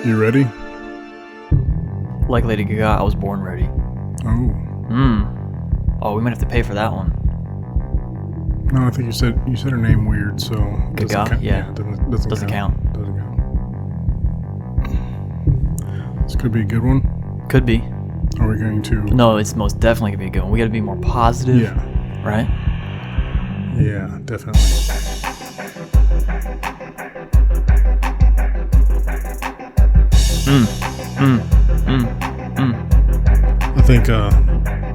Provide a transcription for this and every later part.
You ready? Like Lady Gaga, I was born ready. Oh, we might have to pay for that one. No, I think you said her name weird, so Gaga, yeah, doesn't count. Doesn't count. This could be a good one. Could be. Are we going to? No, it's most definitely gonna be a good one. We got to be more positive. Yeah. Right. Yeah, definitely. I think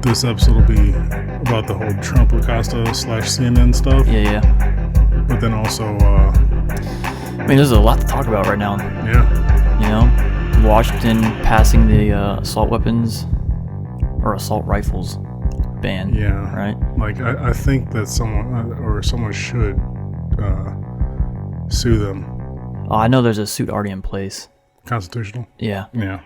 this episode will be about the whole Trump Acasta / CNN stuff. Yeah. But then also, I mean, there's a lot to talk about right now. Yeah. You know, Washington passing the assault weapons or assault rifles ban. Yeah. Right. Like I think that someone should sue them. Oh, I know there's a suit already in place. Constitutional. Yeah. Yeah.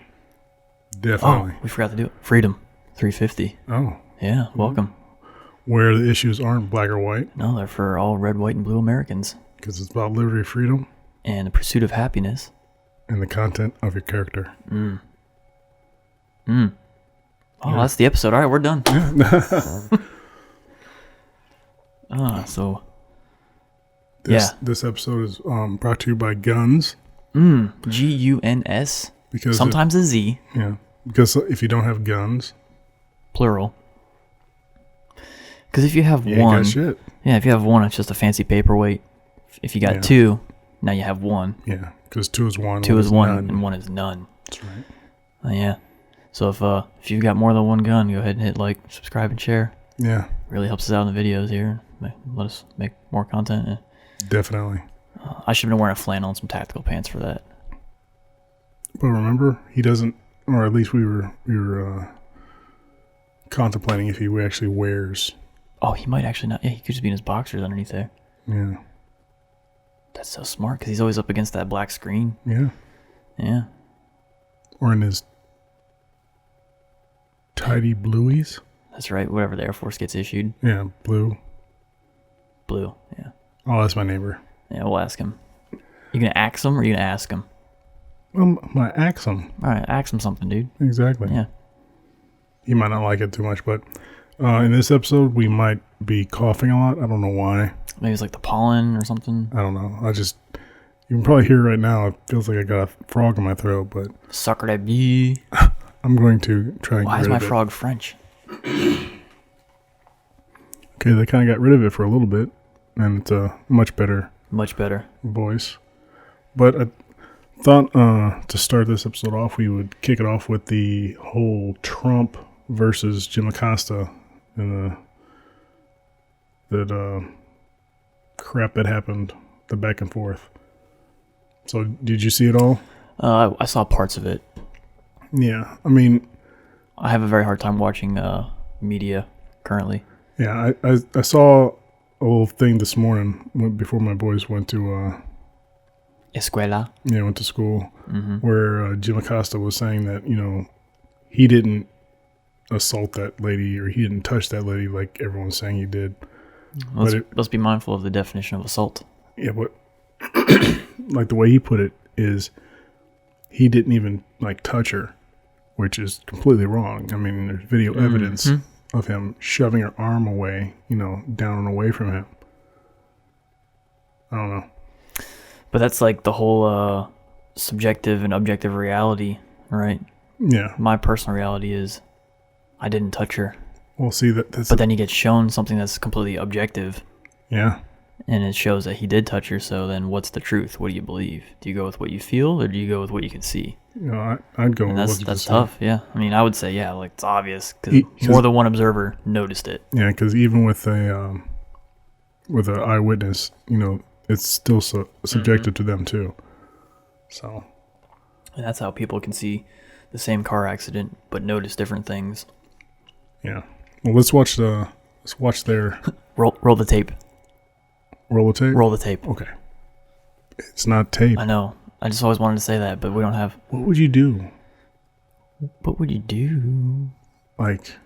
Definitely. Oh, we forgot to do it. Freedom 350. Oh. Yeah. Welcome. Where the issues aren't black or white. No, they're for all red, white, and blue Americans. Because it's about liberty, freedom, and the pursuit of happiness, and the content of your character. Oh, yeah. That's the episode. All right, we're done. This episode is brought to you by Guns. Guns. Because sometimes a Z. Yeah, because if you don't have guns, plural. Because if you have you one, ain't got shit. Yeah, if you have one, it's just a fancy paperweight. If you got two, now you have one. Yeah, because two is one. Two is one, and one is none. That's right. Yeah. So if you've got more than one gun, go ahead and hit like, subscribe, and share. Yeah. Really helps us out in the videos here. Let us make more content. Definitely. I should have been wearing a flannel and some tactical pants for that. But remember, he doesn't, or at least we were contemplating if he actually wears. Oh, he might actually not. Yeah, he could just be in his boxers underneath there. Yeah. That's so smart because he's always up against that black screen. Yeah. Yeah. Or in his tidy blueies. That's right. Whatever the Air Force gets issued. Yeah, blue. Blue. Yeah. Oh, that's my neighbor. Yeah, we'll ask him. You gonna ask him or you gonna ask him? I'm gonna ask him. All right, ask him something, dude. Exactly. Yeah. He might not like it too much, but in this episode we might be coughing a lot. I don't know why. Maybe it's like the pollen or something. I don't know. You can probably hear right now. It feels like I got a frog in my throat, but sucker that bee. I'm going to try and Why get rid of it. Why is my frog French? Okay, they kind of got rid of it for a little bit, and it's a much better voice. But I thought to start this episode off, we would kick it off with the whole Trump versus Jim Acasta and that crap that happened, the back and forth. So, did you see it all? I saw parts of it. Yeah, I mean, I have a very hard time watching media currently. Yeah, I saw a little thing this morning before my boys went to escuela. Yeah, went to school, where Jim Acasta was saying that he didn't assault that lady or he didn't touch that lady like everyone's saying he did. Let's be mindful of the definition of assault. Yeah, but like the way he put it is, he didn't even like touch her, which is completely wrong. I mean, there's video evidence of him shoving her arm away, down and away from him. I don't know. But that's like the whole subjective and objective reality, right? Yeah. My personal reality is I didn't touch her. Well, see, that's... But then he gets shown something that's completely objective. Yeah. And it shows that he did touch her, so then what's the truth? What do you believe? Do you go with what you feel, or do you go with what you can see? I'd go with what you can see. That's tough, yeah. I mean, I would say, yeah, like, it's obvious, because more than one observer noticed it. Yeah, because even with an eyewitness, it's still subjective to them, too. So... And that's how people can see the same car accident, but notice different things. Yeah. Well, let's watch their... roll the tape. Roll the tape? Roll the tape. Okay. It's not tape. I know. I just always wanted to say that, but we don't have... What would you do? What would you do? Like,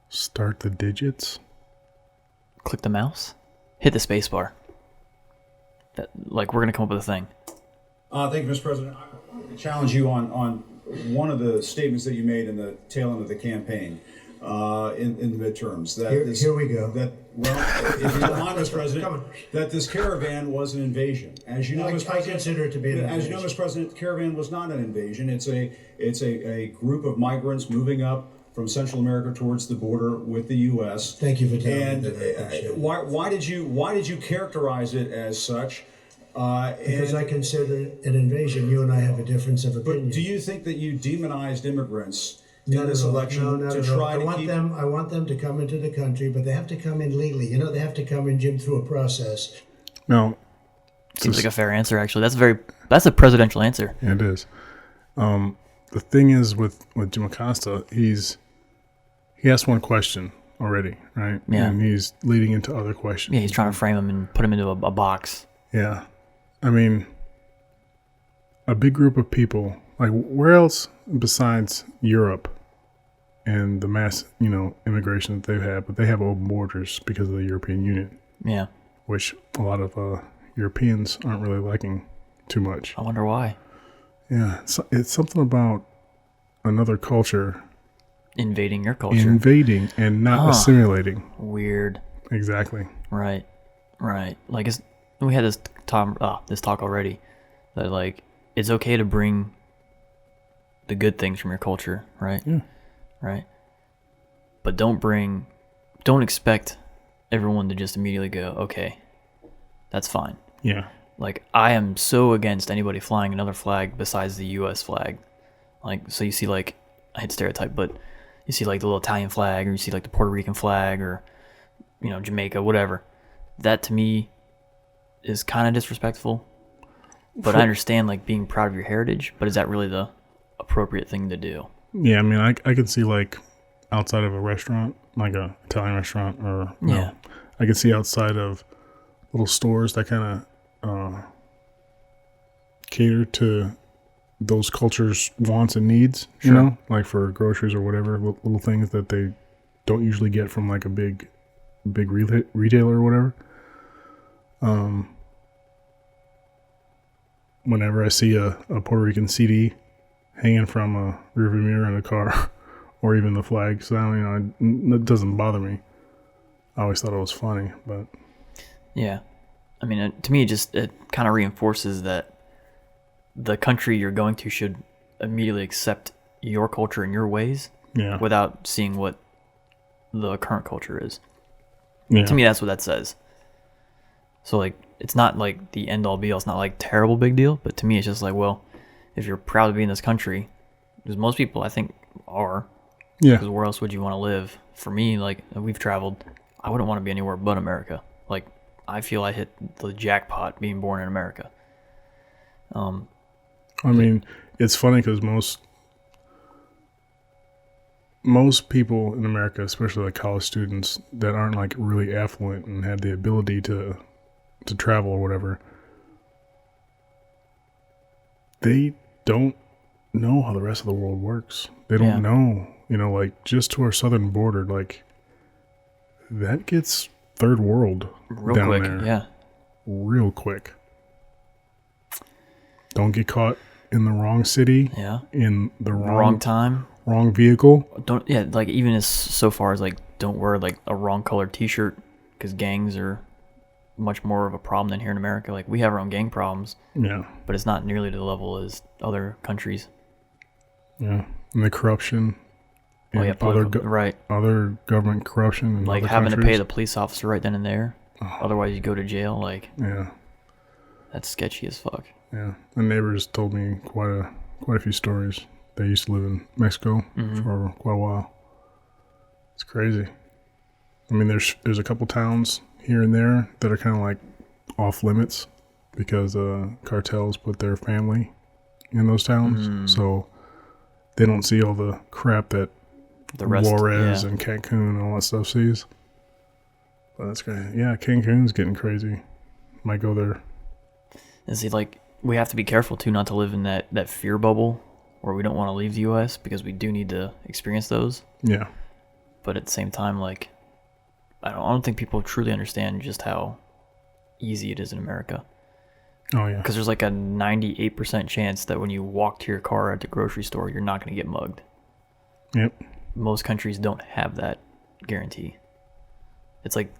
start the digits? Click the mouse? Hit the space bar. We're going to come up with a thing. Thank you, Mr. President. I wanted to challenge you on one of the statements that you made in the tail end of the campaign in the midterms. That Here we go. That, well, if you don't mind, Mr. President, that this caravan was an invasion. As you know, Mr. President, I consider it to be an invasion. As you know, Mr. President, the caravan was not an invasion. It's a group of migrants moving up from Central America towards the border with the U.S. Thank you for telling and me that. why did you characterize it as such? Because I consider it an invasion. You and I have a difference of opinion. But do you think that you demonized immigrants in Not this at all. election No, to not at all. try to keep? I want them to come into the country, but they have to come in legally. You know, they have to come in, Jim, through a process. No, Seems like a fair answer, actually. That's a presidential answer. yeah, it is. The thing is with Jim Acasta, he asked one question already, right? Yeah. And he's leading into other questions. Yeah, he's trying to frame him and put him into a box. Yeah. I mean, a big group of people, like where else besides Europe and the mass, immigration that they've had, but they have open borders because of the European Union, Yeah. which a lot of Europeans aren't really liking too much. I wonder why. Yeah. It's something about another culture Invading your culture. invading and not assimilating. Weird. Exactly. Right. Like, we had this talk already, that, like, it's okay to bring the good things from your culture, right? Yeah. Right? But don't expect everyone to just immediately go, okay, that's fine. Yeah. Like, I am so against anybody flying another flag besides the U.S. flag. Like, so you see, like, I hate stereotype, but you see, like, the little Italian flag, or you see, like, the Puerto Rican flag, or, Jamaica, whatever. That, to me, is kind of disrespectful. But I understand, like, being proud of your heritage, but is that really the appropriate thing to do? Yeah, I mean, I can see, like, outside of a restaurant, like a Italian restaurant, or Yeah. I can see outside of little stores that kind of cater to those cultures' wants and needs. Sure. You know, like for groceries or whatever, little things that they don't usually get from like a big retailer or whatever. Whenever I see a Puerto Rican CD hanging from a rearview mirror in a car, or even the flag sound, it doesn't bother me. I always thought it was funny, but Yeah. I mean, to me, it kind of reinforces that the country you're going to should immediately accept your culture and your ways yeah, without seeing what the current culture is. yeah, To me, that's what that says. So, like, it's not like the end all be all. It's not like terrible big deal. But to me, it's just like, well, if you're proud to be in this country, because most people I think are, yeah, because where else would you want to live? For me, like, we've traveled, I wouldn't want to be anywhere but America. Like, I feel I hit the jackpot being born in America. I mean, it's funny because most people in America, especially like college students that aren't like really affluent and have the ability to travel or whatever, they don't know how the rest of the world works. They don't know, like just to our southern border, like that gets third world Real down quick, there yeah. real quick. Don't get caught in the wrong city, Yeah. in the Wrong time. wrong vehicle. Like, even as so far as, like, don't wear, like, a wrong colored t-shirt, because gangs are much more of a problem than here in America. Like, we have our own gang problems, Yeah, but it's not nearly to the level as other countries. yeah, and the corruption, Oh, and yeah, right. other government corruption, in Like, other having to pay countries. the police officer right then and there. Otherwise, you go to jail. Like, Yeah, that's sketchy as fuck. yeah. My neighbors told me quite a few stories. They used to live in Mexico for quite a while. It's crazy. I mean, there's a couple towns here and there that are kind of like off limits because cartels put their family in those towns, so they don't see all the crap that The rest, Juarez yeah. and Cancun and all that stuff sees. But that's great. Yeah, Cancun's getting crazy. Might go there. And see, like, we have to be careful too not to live in that fear bubble where we don't want to leave the U.S. because we do need to experience those. Yeah, But at the same time, like, I don't think people truly understand just how easy it is in America. Oh yeah. Because there's like a 98% chance that when you walk to your car at the grocery store, you're not going to get mugged. Yep. Most countries don't have that guarantee. It's like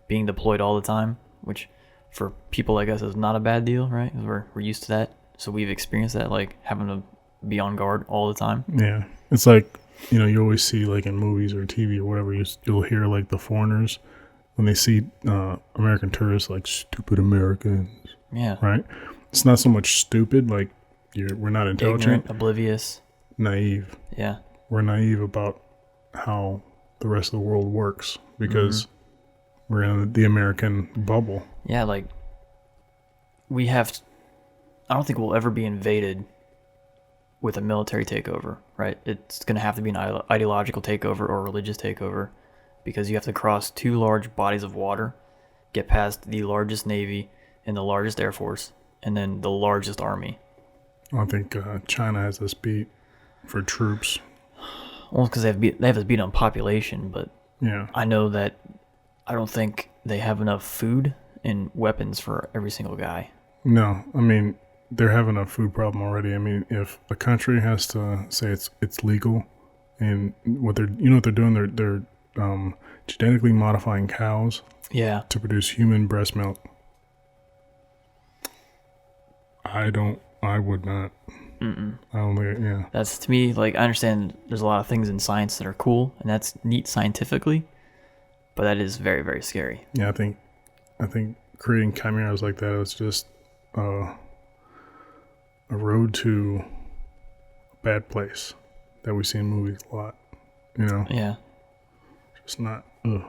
being deployed all the time, which for people like us is not a bad deal, right? 'Cause we're used to that. So we've experienced that, like having to be on guard all the time. Yeah. It's like, you always see like in movies or TV or whatever, you'll hear like the foreigners when they see American tourists like stupid Americans, Yeah. right? It's not so much stupid, like we're not intelligent, Ignorant, oblivious. naive. Yeah. We're naive about how the rest of the world works because we're in the American bubble. Yeah, like I don't think we'll ever be invaded with a military takeover, right? It's going to have to be an ideological takeover or religious takeover because you have to cross two large bodies of water, get past the largest navy and the largest air force, and then the largest army. I think China has us beat for troops. Well, because they have us beat on population, but Yeah. I know that I don't think they have enough food and weapons for every single guy. No, I mean, they're having a food problem already. I mean, if a country has to say it's legal, and what they're doing, they're genetically modifying cows Yeah. to produce human breast milk. I would not. I don't think. Yeah. That's, to me, like, I understand there's a lot of things in science that are cool, and that's neat scientifically, but that is very, very scary. Yeah, I think creating chimeras like that is just a road to a bad place that we see in movies a lot. Yeah. Just not. Ugh.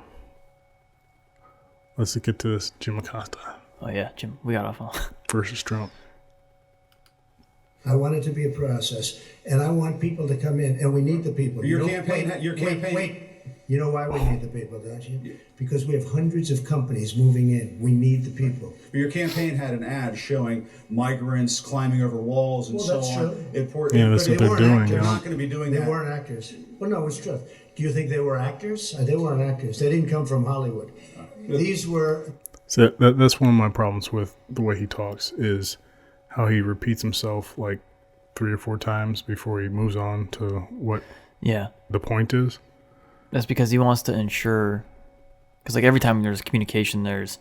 Let's get to this Jim Acasta Oh, yeah, Jim, we got off on. versus Trump. I want it to be a process, and I want people to come in, and we need the people. Your campaign. Wait. You know why we need the people, don't you? Because we have hundreds of companies moving in. We need the people. Your campaign had an ad showing migrants climbing over walls and Well, so that's on. true. Yeah, that's what they're doing. They're Yeah. not going to be doing They that. weren't actors. Well, no, it's true. Do you think they were actors? They weren't actors. They didn't come from Hollywood. These were. So that's one of my problems with the way he talks is how he repeats himself like 3 or 4 times before he moves on to what Yeah. the point is. That's because he wants to ensure, because like every time there's communication, there's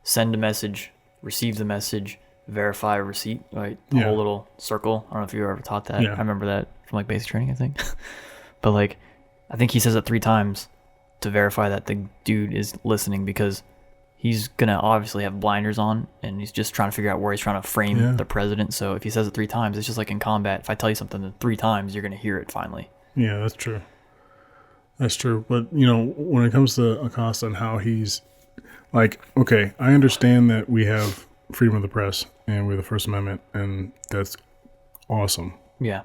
send a message, receive the message, verify a receipt, right? The Yeah. whole little circle. I don't know if you were ever taught that. Yeah. I remember that from like basic training, I think. But like, I think he says it 3 times to verify that the dude is listening, because he's gonna obviously have blinders on and he's just trying to figure out where he's trying to frame Yeah. the president. So if he says it 3 times, it's just like in combat. If I tell you something 3 times, you're gonna hear it finally. Yeah, that's true. That's true. But, when it comes to Acosta and how he's like, okay, I understand that we have freedom of the press and we have the First Amendment, and that's awesome, Yeah.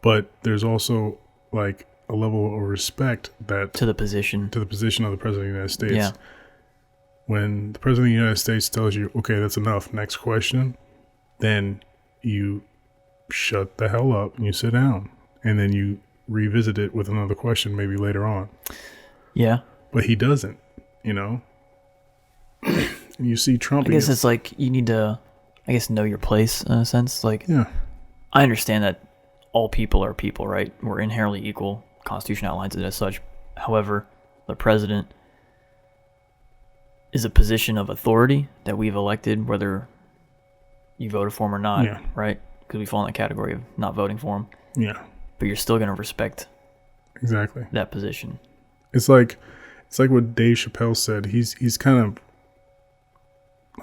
but there's also like a level of respect that To the position. to the position of the President of the United States. Yeah. When the President of the United States tells you, okay, that's enough, next question, then you shut the hell up and you sit down. And then you revisit it with another question maybe later on. Yeah. But he doesn't, And you see Trump. I guess it's like you need to, know your place in a sense. Like, yeah. I understand that all people are people, right? We're inherently equal. Constitution outlines it as such. However, the president is a position of authority that we've elected, whether you voted for him or not, Yeah. right? Because we fall in the category of not voting for him. Yeah, But you're still going to respect exactly. that position. It's like what Dave Chappelle said. He's kind of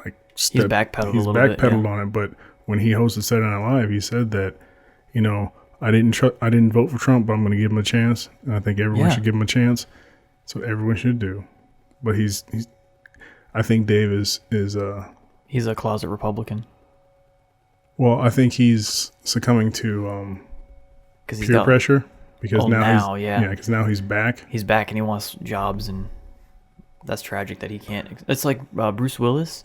like He's backpedaled a little bit. backpedaled Yeah. on it, but when he hosted Saturday Night Live, he said that, I didn't vote for Trump, but I'm going to give him a chance, and I think everyone Yeah. should give him a chance. So everyone should do. But I think Dave is He's a closet Republican. well, I think he's succumbing to Because peer pressure because now, because now he's back. He's back and he wants jobs, and that's tragic that he can't. It's like Bruce Willis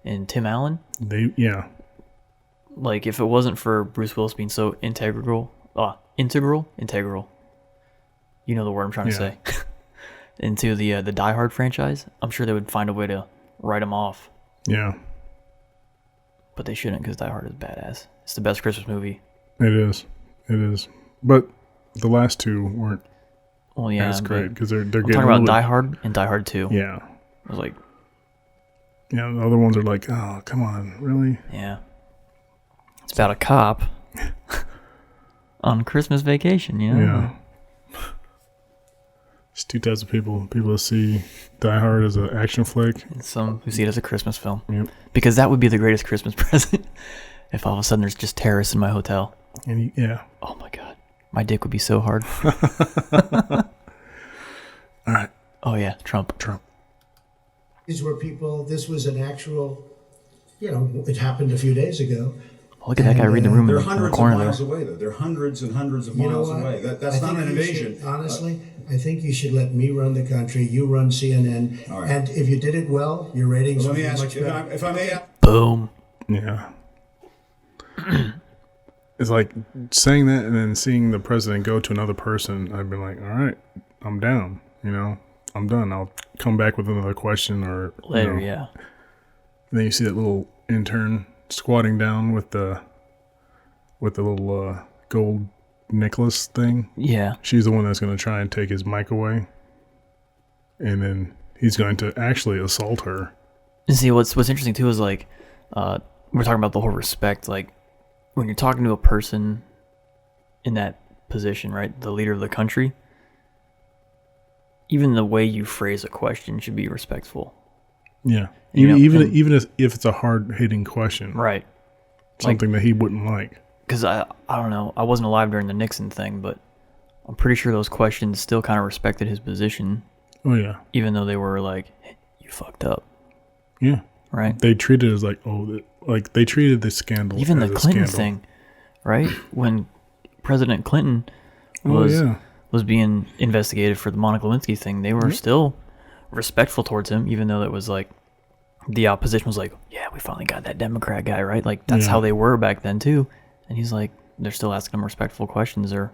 and Tim Allen. Like, if it wasn't for Bruce Willis being so integral. You know the word I'm trying to say. Into the Die Hard franchise, I'm sure they would find a way to write him off. Yeah. But they shouldn't, because Die Hard is badass. It's the best Christmas movie. It is. It is. But the last two weren't as great because they're getting talking about Die Hard and Die Hard 2. Yeah. I was like, yeah, the other ones are like, oh, come on, really? yeah. It's about a cop on Christmas vacation, you know? Yeah. It's two types of people. People that see Die Hard as an action flick. And some who see it as a Christmas film. Yep. Because that would be the greatest Christmas present if all of a sudden there's just terrorists in my hotel. And yeah. Oh my God. My dick would be so hard. All right. Oh yeah, Trump. These were people, this was an actual, it happened a few days ago. Look at that guy reading the room They're in the hundreds of corner miles there. away, though. They're hundreds and hundreds of You know miles what? away. That's I not think an you invasion. should, honestly, I think you should let me run the country. You run CNN. All right. And if you did it well, your ratings Let would me be ask much you, better. if I may. Boom. Yeah. It's like saying that and then seeing the president go to another person. I've been like, all right, I'm down. I'm done. I'll come back with another question or Later, yeah. And then you see that little intern squatting down with the little gold necklace thing. Yeah. She's the one that's going to try and take his mic away, and then he's going to actually assault her. And see, what's interesting too is like, we're talking about the whole respect. Like, when you're talking to a person in that position, right, the leader of the country, even the way you phrase a question should be respectful. Yeah, You know, even if it's a hard hitting question, Right. something that he wouldn't like. Because I don't know, I wasn't alive during the Nixon thing, but I'm pretty sure those questions still kind of respected his position, Oh yeah, even though they were like, hey, you fucked up, yeah. right? They treated it as like they treated the scandal. Even as the a Clinton scandal. thing, right? When President Clinton was Oh yeah, was being investigated for the Monica Lewinsky thing, they were still respectful towards him, even though it was like the opposition was like, yeah, we finally got that Democrat guy, right? Like that's Yeah. how they were back then too. And he's like, they're still asking him respectful questions or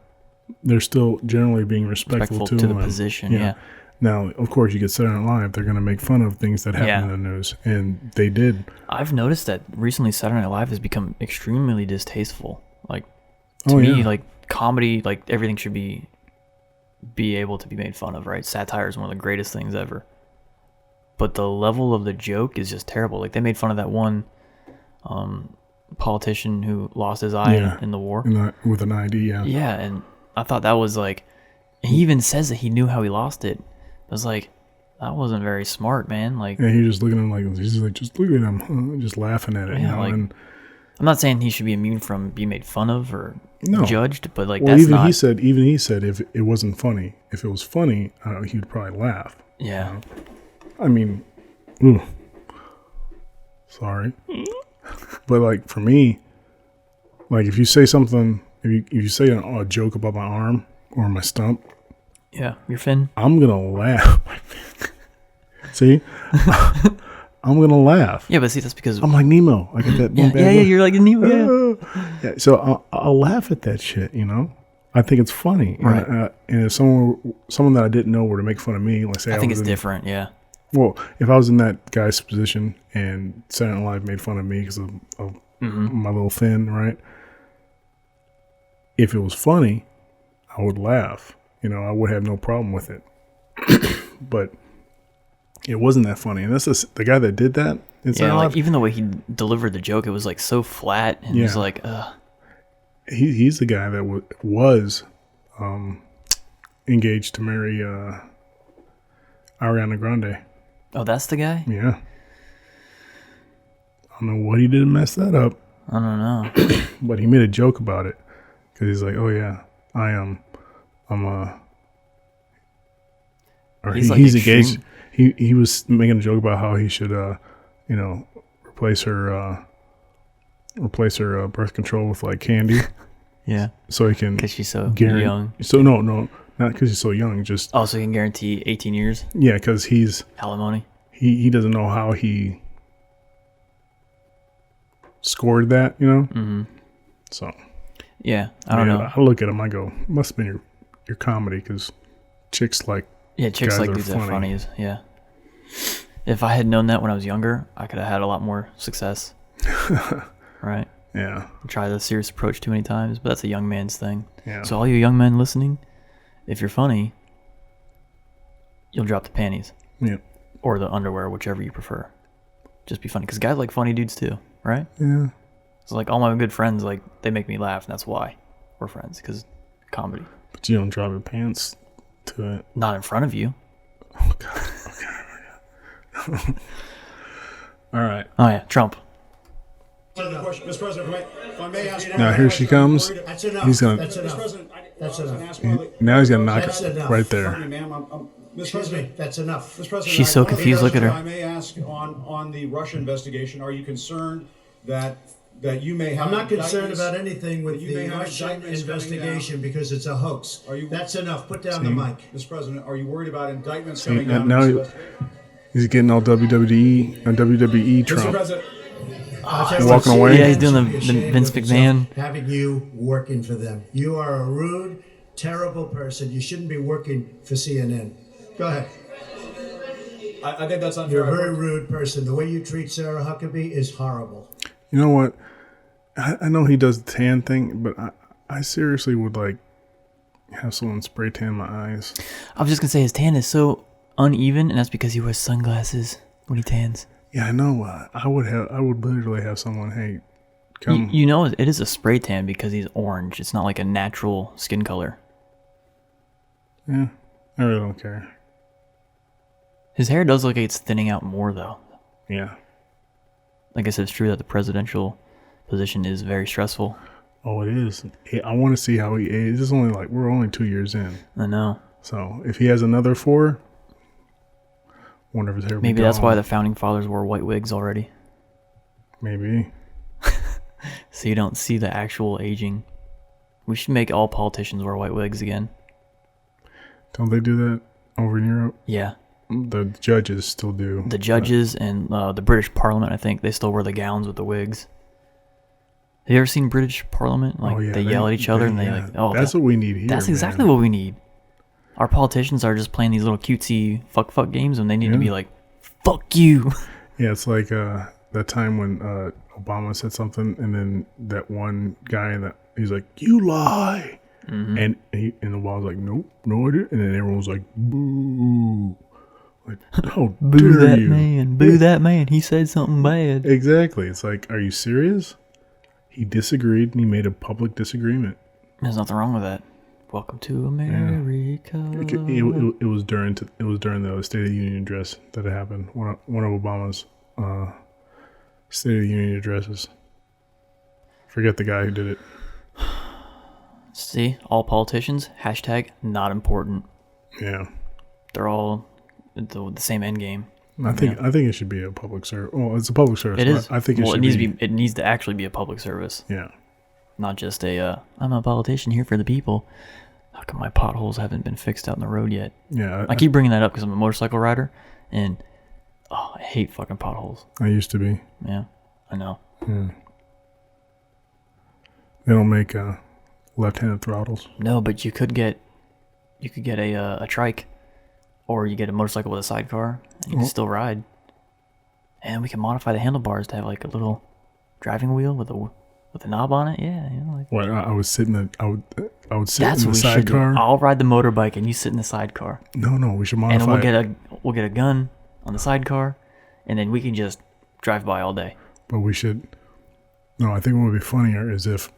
they're still generally being respectful, respectful to the him. position. Yeah. Now, of course, you get Saturday Night Live. They're going to make fun of things that happen Yeah. in the news, and they did. I've noticed that recently Saturday Night Live has become extremely distasteful. Like Oh, to me, yeah. like comedy, like everything should be able to be made fun of, right? Satire is one of the greatest things ever. But the level of the joke is just terrible. Like they made fun of that one politician who lost his eye Yeah. in the war. With an ID, yeah. Yeah, and I thought that was like, he even says that he knew how he lost it. I was like, that wasn't very smart, man. Like, And he was just looking at him like, he's like, just look at him, huh? Just laughing at it, Yeah, like, and I'm not saying he should be immune from being made fun of or No. judged, but like well, that's even not. he said if it wasn't funny, if it was funny, he would probably laugh. Yeah, I mean, ooh, sorry, but like for me, like if you say something, if you say a joke about my arm or my stump, yeah, you're Finn. I'm gonna laugh. See, I'm gonna laugh. Yeah, but see, that's because I'm like Nemo. I get that. yeah, one bad yeah, look. you're like a new. Yeah. Yeah, so I'll laugh at that shit, I think it's funny. Right. And if someone that I didn't know were to make fun of me, let's say I think was it's in, different. Yeah, Well, if I was in that guy's position and Saturday Night Live made fun of me because of my little fin, right? If it was funny, I would laugh. I would have no problem with it. But it wasn't that funny. And that's the guy that did that. It's yeah. not Like even the way he delivered the joke, it was like so flat, and it was Yeah. like, he's the guy that was engaged to marry Ariana Grande. oh, that's the guy. Yeah. I don't know what he did to mess that up, I don't know. but he made a joke about it because he's like, "Oh yeah, I'm or He's he's like engaged." extreme- He was making a joke about how he should replace her birth control with like candy Yeah, so he can because she's so guarantee. young. So no, not because he's so young. Just Oh, so he can guarantee 18 years yeah, because he's alimony. he doesn't know how he scored that, Mm-hmm. So Yeah, I don't know. I look at him, I go, must have been your comedy because chicks like Yeah, chicks guys like are dudes that are funny. funny. Yeah. If I had known that when I was younger, I could have had a lot more success. Right? Yeah. Try the serious approach too many times, but that's a young man's thing. Yeah. So all you young men listening, if you're funny, you'll drop the panties. Yeah. Or the underwear, whichever you prefer. Just be funny. Because guys like funny dudes too, right? Yeah. So like all my good friends, like they make me laugh, and that's why we're friends. Because comedy. But you don't drop your pants to it. Not in front of you. Oh, God. Okay. All right. Oh yeah, Trump. Mr. President, if I may ask. Now here she comes. That's enough. He's gonna. That's enough. Mr. President, That's enough. Now he's gonna knock That's it enough. right Pardon me, there. ma'am. Mr. Excuse President, me. That's enough. Mr. President, She's so one of the confused. Look at questions her. I may ask on the Russia investigation. Are you concerned that you may have? I'm not concerned indictments- about anything with that you may the have Russian indictments coming investigation because it's a hoax. Are you- That's enough. Put down the mic. Mr. President, are you worried about indictments See, coming down? now on this he- investigation? He's getting all WWE and WWE Mr. Trump. President, Walking away? Yeah, he's doing the Should be ashamed Vince of yourself, McMahon. having you working for them. You are a rude, terrible person. You shouldn't be working for CNN. Go ahead. I think that's unfair. You're a very rude person. The way you treat Sarah Huckabee is horrible. You know what? I know he does the tan thing, but I seriously would like have someone spray tan my eyes. I was just gonna say his tan is so uneven, and that's because he wears sunglasses when he tans. Yeah, I know. I would literally have someone. Hey, come. You know, it is a spray tan because he's orange. It's not like a natural skin color. Yeah, I really don't care. His hair does look like it's thinning out more, though. Yeah. I guess it's true that the presidential position is very stressful. Oh, it is. I want to see how he ages. It's only like we're only 2 years in. I know. So if he has another 4, wonder if his hair. will be Maybe that's gone. why the founding fathers wore white wigs already. Maybe. So you don't see the actual aging. We should make all politicians wear white wigs again. Don't they do that over in Europe? Yeah. The judges still do. The judges and the British Parliament, I think, they still wear the gowns with the wigs. Have you ever seen British Parliament? Like, Oh, yeah, they yell at each other and they yeah. like, oh, that's what we need here. that's exactly man. what we need. Our politicians are just playing these little cutesy fuck games and they need to be like, fuck you. Yeah, it's like that time when Obama said something, and then that one guy that he's like, "You lie," and the Obama's like, "Nope, no, I didn't," and then everyone was like, "Boo!" Like, how Boo dare that you? man. Boo that man. He said something bad. Exactly. It's like, are you serious? He disagreed, and he made a public disagreement. There's nothing wrong with that. Welcome to America. It was during the State of the Union address that it happened. One of Obama's State of the Union addresses. Forget the guy who did it. See, all politicians, hashtag not important. Yeah, They're all the same end game. I think it should be a public service. Well, it's a public service. It is. I think it well, should it needs to actually be a public service, Yeah. not just a. I'm a politician here for the people. How come my potholes haven't been fixed out in the road yet? Yeah. I keep bringing that up because I'm a motorcycle rider, and I hate fucking potholes. I used to be. Yeah, I know. They don't make left-handed throttles. No, but you could get a trike, or you get a motorcycle with a sidecar, and you can still ride. And we can modify the handlebars to have like a little driving wheel with a knob on it. Yeah, you know, like. Well, I would sit in I would sit That's in what the we should do. sidecar. I'll ride the motorbike and you sit in the sidecar. No, we should modify. And we'll get a gun on the sidecar, and then we can just drive by all day. But we should. No, I think what would be funnier is if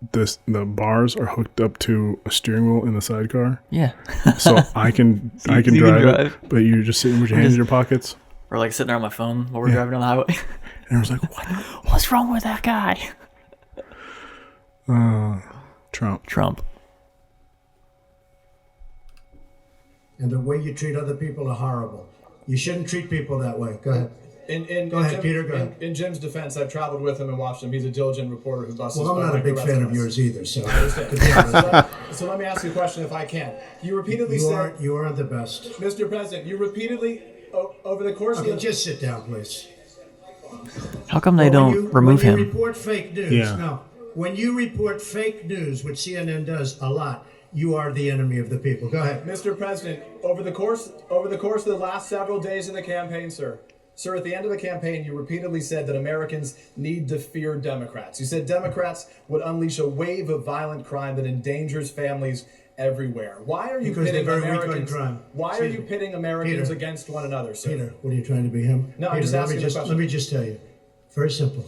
the bars are hooked up to a steering wheel in the sidecar, Yeah. so I can you can drive, drive. it, but you're just sitting with your hands in your pockets. Or like sitting there on my phone while we're driving down the highway. And I was like, "What? What's wrong with that guy? Trump." And the way you treat other people are horrible. You shouldn't treat people that way. Go ahead. Go ahead, Peter. Go ahead. In Jim's defense, I've traveled with him and watched him. He's a diligent reporter who busts. Well, I'm not a big fan of yours either. So, So let me ask you a question, if I can. You repeatedly you aren't the best. Mr. President, you repeatedly over the course Okay, of just sit down, please. How come they Well, don't remove when you him? report fake news, Yeah. when you report fake news, which CNN does a lot, you are the enemy of the people. Go ahead. Mr. President, over the course of the last several days in the campaign, sir, Sir, at the end of the campaign, you repeatedly said that Americans need to fear Democrats. You said Democrats would unleash a wave of violent crime that endangers families everywhere. Why are you Because pitting they're very weak on Americans? crime. Why Excuse are you me. pitting Americans Peter. against one another, sir? Peter, what are you trying to be him? No, I'm Peter, just asking the question. Let me just tell you. Very simple.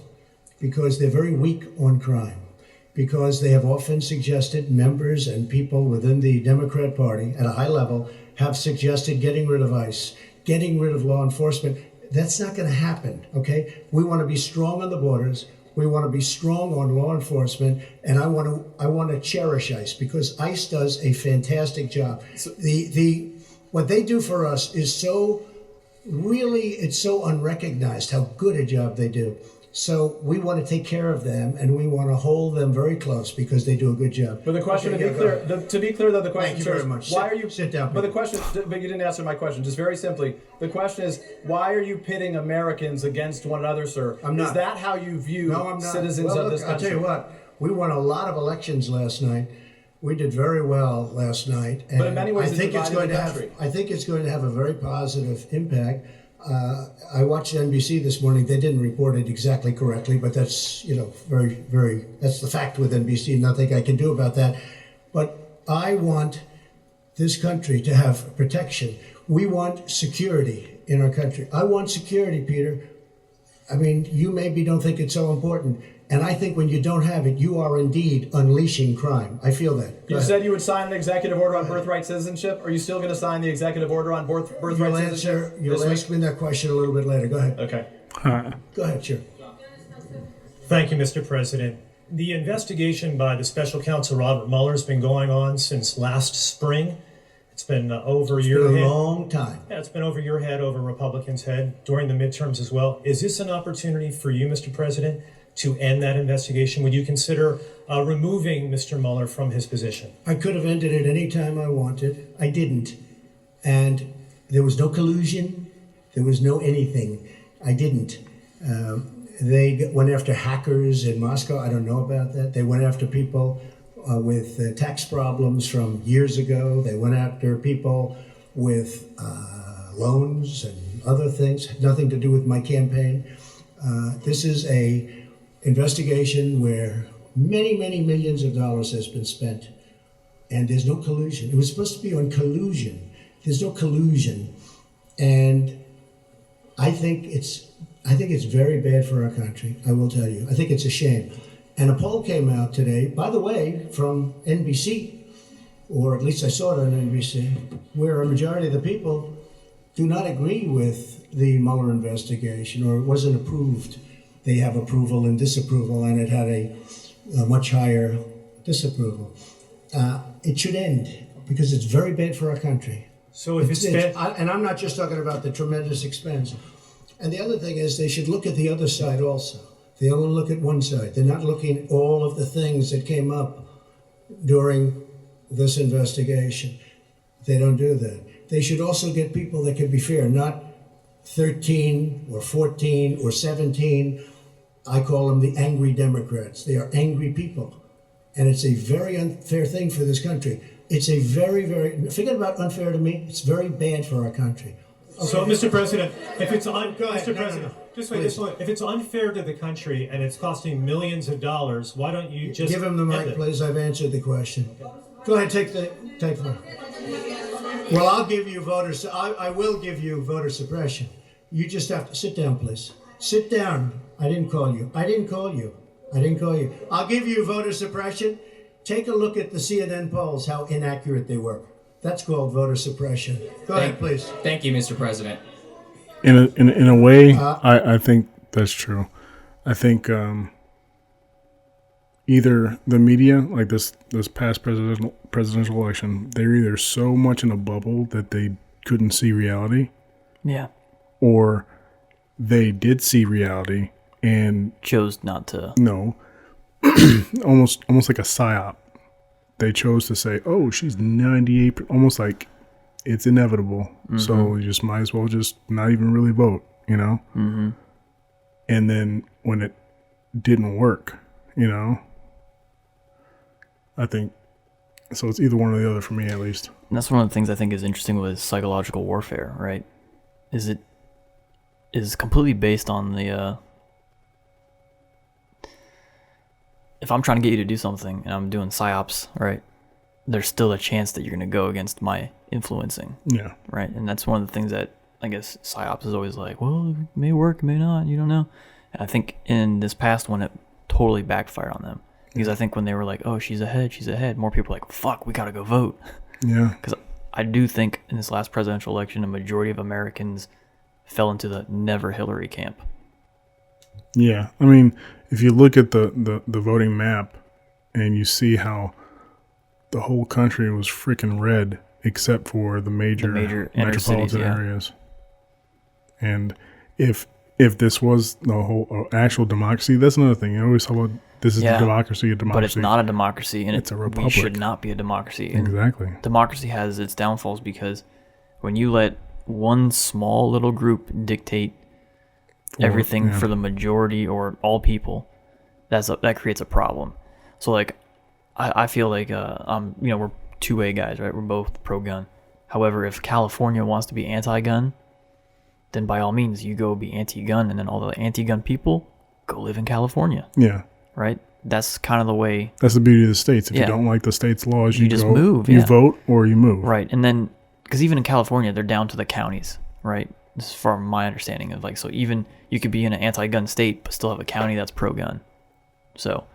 Because they're very weak on crime. Because they have often suggested, members and people within the Democrat Party at a high level have suggested getting rid of ICE, getting rid of law enforcement. That's not going to happen, okay? We want to be strong on the borders. We want to be strong on law enforcement, and I want to cherish ICE because ICE does a fantastic job. What they do for us is it's so unrecognized how good a job they do. So we want to take care of them, and we want to hold them very close because they do a good job. But the question, Okay, to be clear, though, the question Thank you very much. why are you sit down? But the Peter. question, but you didn't answer my question. Just very simply, the question is, why are you pitting Americans against one another, sir? I'm not. Is that how you view No, I'm not. citizens Well, of look, this country? I'll tell you what. We won a lot of elections last night. We did very well last night, and But in many ways, I think it it's divided going the to have. country. I think it's going to have a very positive impact. I watched NBC this morning. They didn't report it exactly correctly, but that's very, very. That's the fact with NBC. Nothing I can do about that. But I want this country to have protection. We want security in our country. I want security, Peter. I mean, you maybe don't think it's so important. And I think when you don't have it, you are indeed unleashing crime. I feel that. Go You ahead. said you would sign an executive order on birthright citizenship. Are you still going to sign the executive order on birthright citizenship? You'll this week? ask me that question a little bit later. Go ahead. Okay. Go ahead, sure. Thank you, Mr. President. The investigation by the special counsel Robert Mueller has been going on since last spring. It's been over It's your been a head. long time. Yeah, it's been over your head, over Republicans' head during the midterms as well. Is this an opportunity for you, Mr. President, to end that investigation? Would you consider removing Mr. Mueller from his position? I could have ended it any time I wanted. I didn't. And there was no collusion. There was no anything. I didn't. They went after hackers in Moscow. I don't know about that. They went after people with tax problems from years ago. They went after people with loans and other things. Had nothing to do with my campaign. This is a investigation where many, many millions of dollars has been spent, and there's no collusion. It was supposed to be on collusion. There's no collusion, and I think it's very bad for our country. I will tell you. I think it's a shame. And a poll came out today, by the way, from NBC, or at least I saw it on NBC, where a majority of the people do not agree with the Mueller investigation, or it wasn't approved. They have approval and disapproval, and it had a much higher disapproval. It should end because it's very bad for our country. So if it's bad, And I'm not just talking about the tremendous expense. And the other thing is they should look at the other side also. They only look at one side. They're not looking at all of the things that came up during this investigation. They don't do that. They should also get people that can be fair, not 13 or 14 or 17. I call them the angry Democrats. They are angry people. And it's a very unfair thing for this country. It's a very, very, forget about unfair to me, it's very bad for our country. so Mr. President, if it's Go ahead. Mr. No, President, no. just wait, Please. just wait. If it's unfair to the country and it's costing millions of dollars, why don't you just Give him the end mic, it? please. I've answered the question. Go ahead, take the Well, I'll give you I will give you voter suppression. You just have to sit down, please. Sit down. I didn't call you. I'll give you voter suppression. Take a look at the CNN polls, how inaccurate they were. That's called voter suppression. Go ahead, please. Thank you, Mr. President. In a way, I think that's true. I think either the media, like this past presidential election, they're either so much in a bubble that they couldn't see reality, Yeah. or they did see reality and Chose not to. no, almost like a psyop. They chose to say, "Oh, she's 98," almost like it's inevitable. So you just might as well just not even really vote, you know. Mm-hmm. And then when it didn't work, you know, I think so. It's either one or the other for me, at least. And that's one of the things I think is interesting with psychological warfare, right? Is is completely based on the if I'm trying to get you to do something and I'm doing psyops, right, there's still a chance that you're going to go against my influencing. Yeah. Right. And that's one of the things that I guess psyops is always like, well, it may work, it may not, you don't know. And I think in this past one, it totally backfired on them. Because I think when they were like, oh, she's ahead, more people were like, fuck, we got to go vote. Yeah. Because I do think in this last presidential election, a majority of Americans fell into the never Hillary camp. Yeah. I mean, if you look at the voting map and you see how the whole country was freaking red except for the major metropolitan areas. And if this was the whole actual democracy, that's another thing. You always talk about this is a democracy. But it's not a democracy, and it's a republic. We should not be a democracy. And exactly. Democracy has its downfalls because when you let one small little group dictate everything for the majority or all people, that creates a problem. So like, I feel like we're two-way guys, right? We're both pro-gun. However, if California wants to be anti-gun, then by all means you go be anti-gun, and then all the anti-gun people go live in California. Yeah. Right? That's kind of the way. That's the beauty of the states. If you don't like the state's laws, you just go, move. You vote or you move. Right. And then, because even in California, they're down to the counties, right? This is from my understanding of so even you could be in an anti-gun state, but still have a county that's pro-gun. So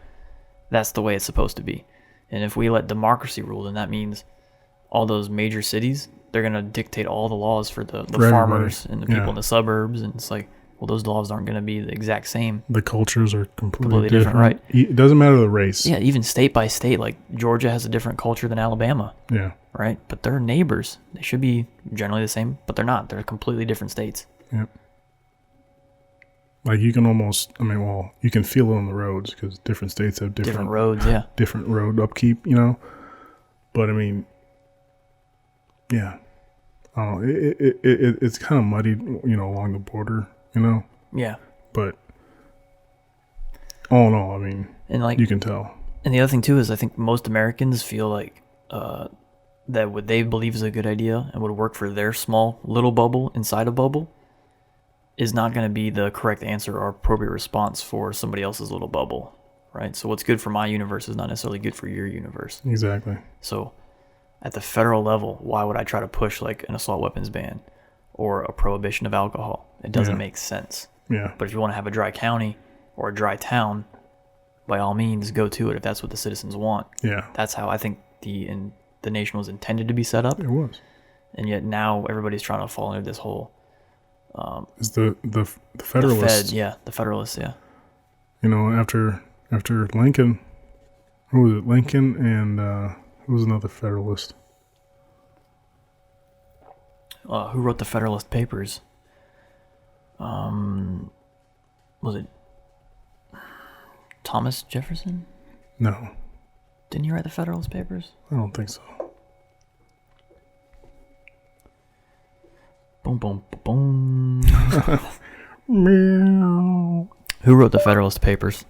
that's the way it's supposed to be. And if we let democracy rule, then that means all those major cities, they're going to dictate all the laws for the farmers and the people in the suburbs. And it's like, well, those laws aren't going to be the exact same. The cultures are completely different. Right? It doesn't matter the race. Yeah, even state by state, like Georgia has a different culture than Alabama. Yeah. Right? But they're neighbors. They should be generally the same, but they're not. They're completely different states. Yep. Like you can almost, you can feel it on the roads because different states have different roads, yeah. Different road upkeep, But yeah. I don't know. It's kind of muddied, along the border, Yeah. But all in all, and you can tell. And the other thing too is I think most Americans feel like that what they believe is a good idea and would work for their small little bubble inside a bubble is not going to be the correct answer or appropriate response for somebody else's little bubble, right? So what's good for my universe is not necessarily good for your universe. Exactly. So at the federal level, why would I try to push like an assault weapons ban or a prohibition of alcohol? It doesn't make sense. Yeah. But if you want to have a dry county or a dry town, by all means, go to it if that's what the citizens want. Yeah. That's how I think the nation was intended to be set up. It was. And yet now everybody's trying to fall into this whole... Is the Federalists. The Federalists, yeah. After Lincoln, who was it? Lincoln and who was another Federalist? Who wrote the Federalist Papers? Was it Thomas Jefferson? No. Didn't he write the Federalist Papers? I don't think so. Boom, boom, boom. Meow. Who wrote the Federalist Papers?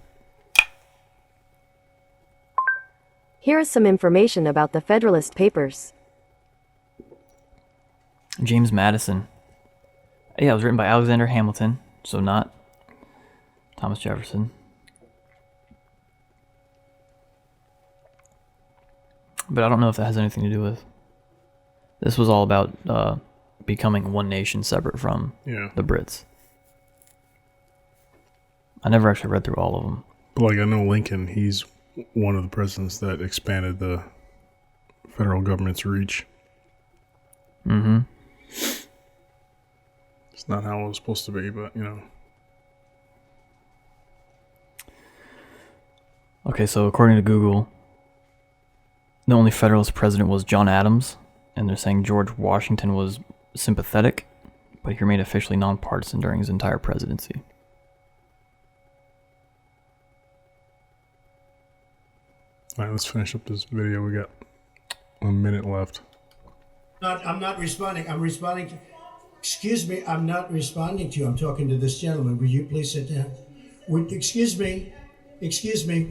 Here is some information about the Federalist Papers. James Madison. Yeah, it was written by Alexander Hamilton, so not Thomas Jefferson. But I don't know if that has anything to do with... This was all about becoming one nation separate from the Brits. I never actually read through all of them. But I know Lincoln, he's one of the presidents that expanded the federal government's reach. Mm-hmm. It's not how it was supposed to be, but, Okay, so according to Google, the only Federalist president was John Adams, and they're saying George Washington was sympathetic, but he remained officially nonpartisan during his entire presidency. All right, let's finish up this video. We got a minute left. I'm not responding. I'm responding to... Excuse me, I'm not responding to you. I'm talking to this gentleman. Would you please sit down? Excuse me,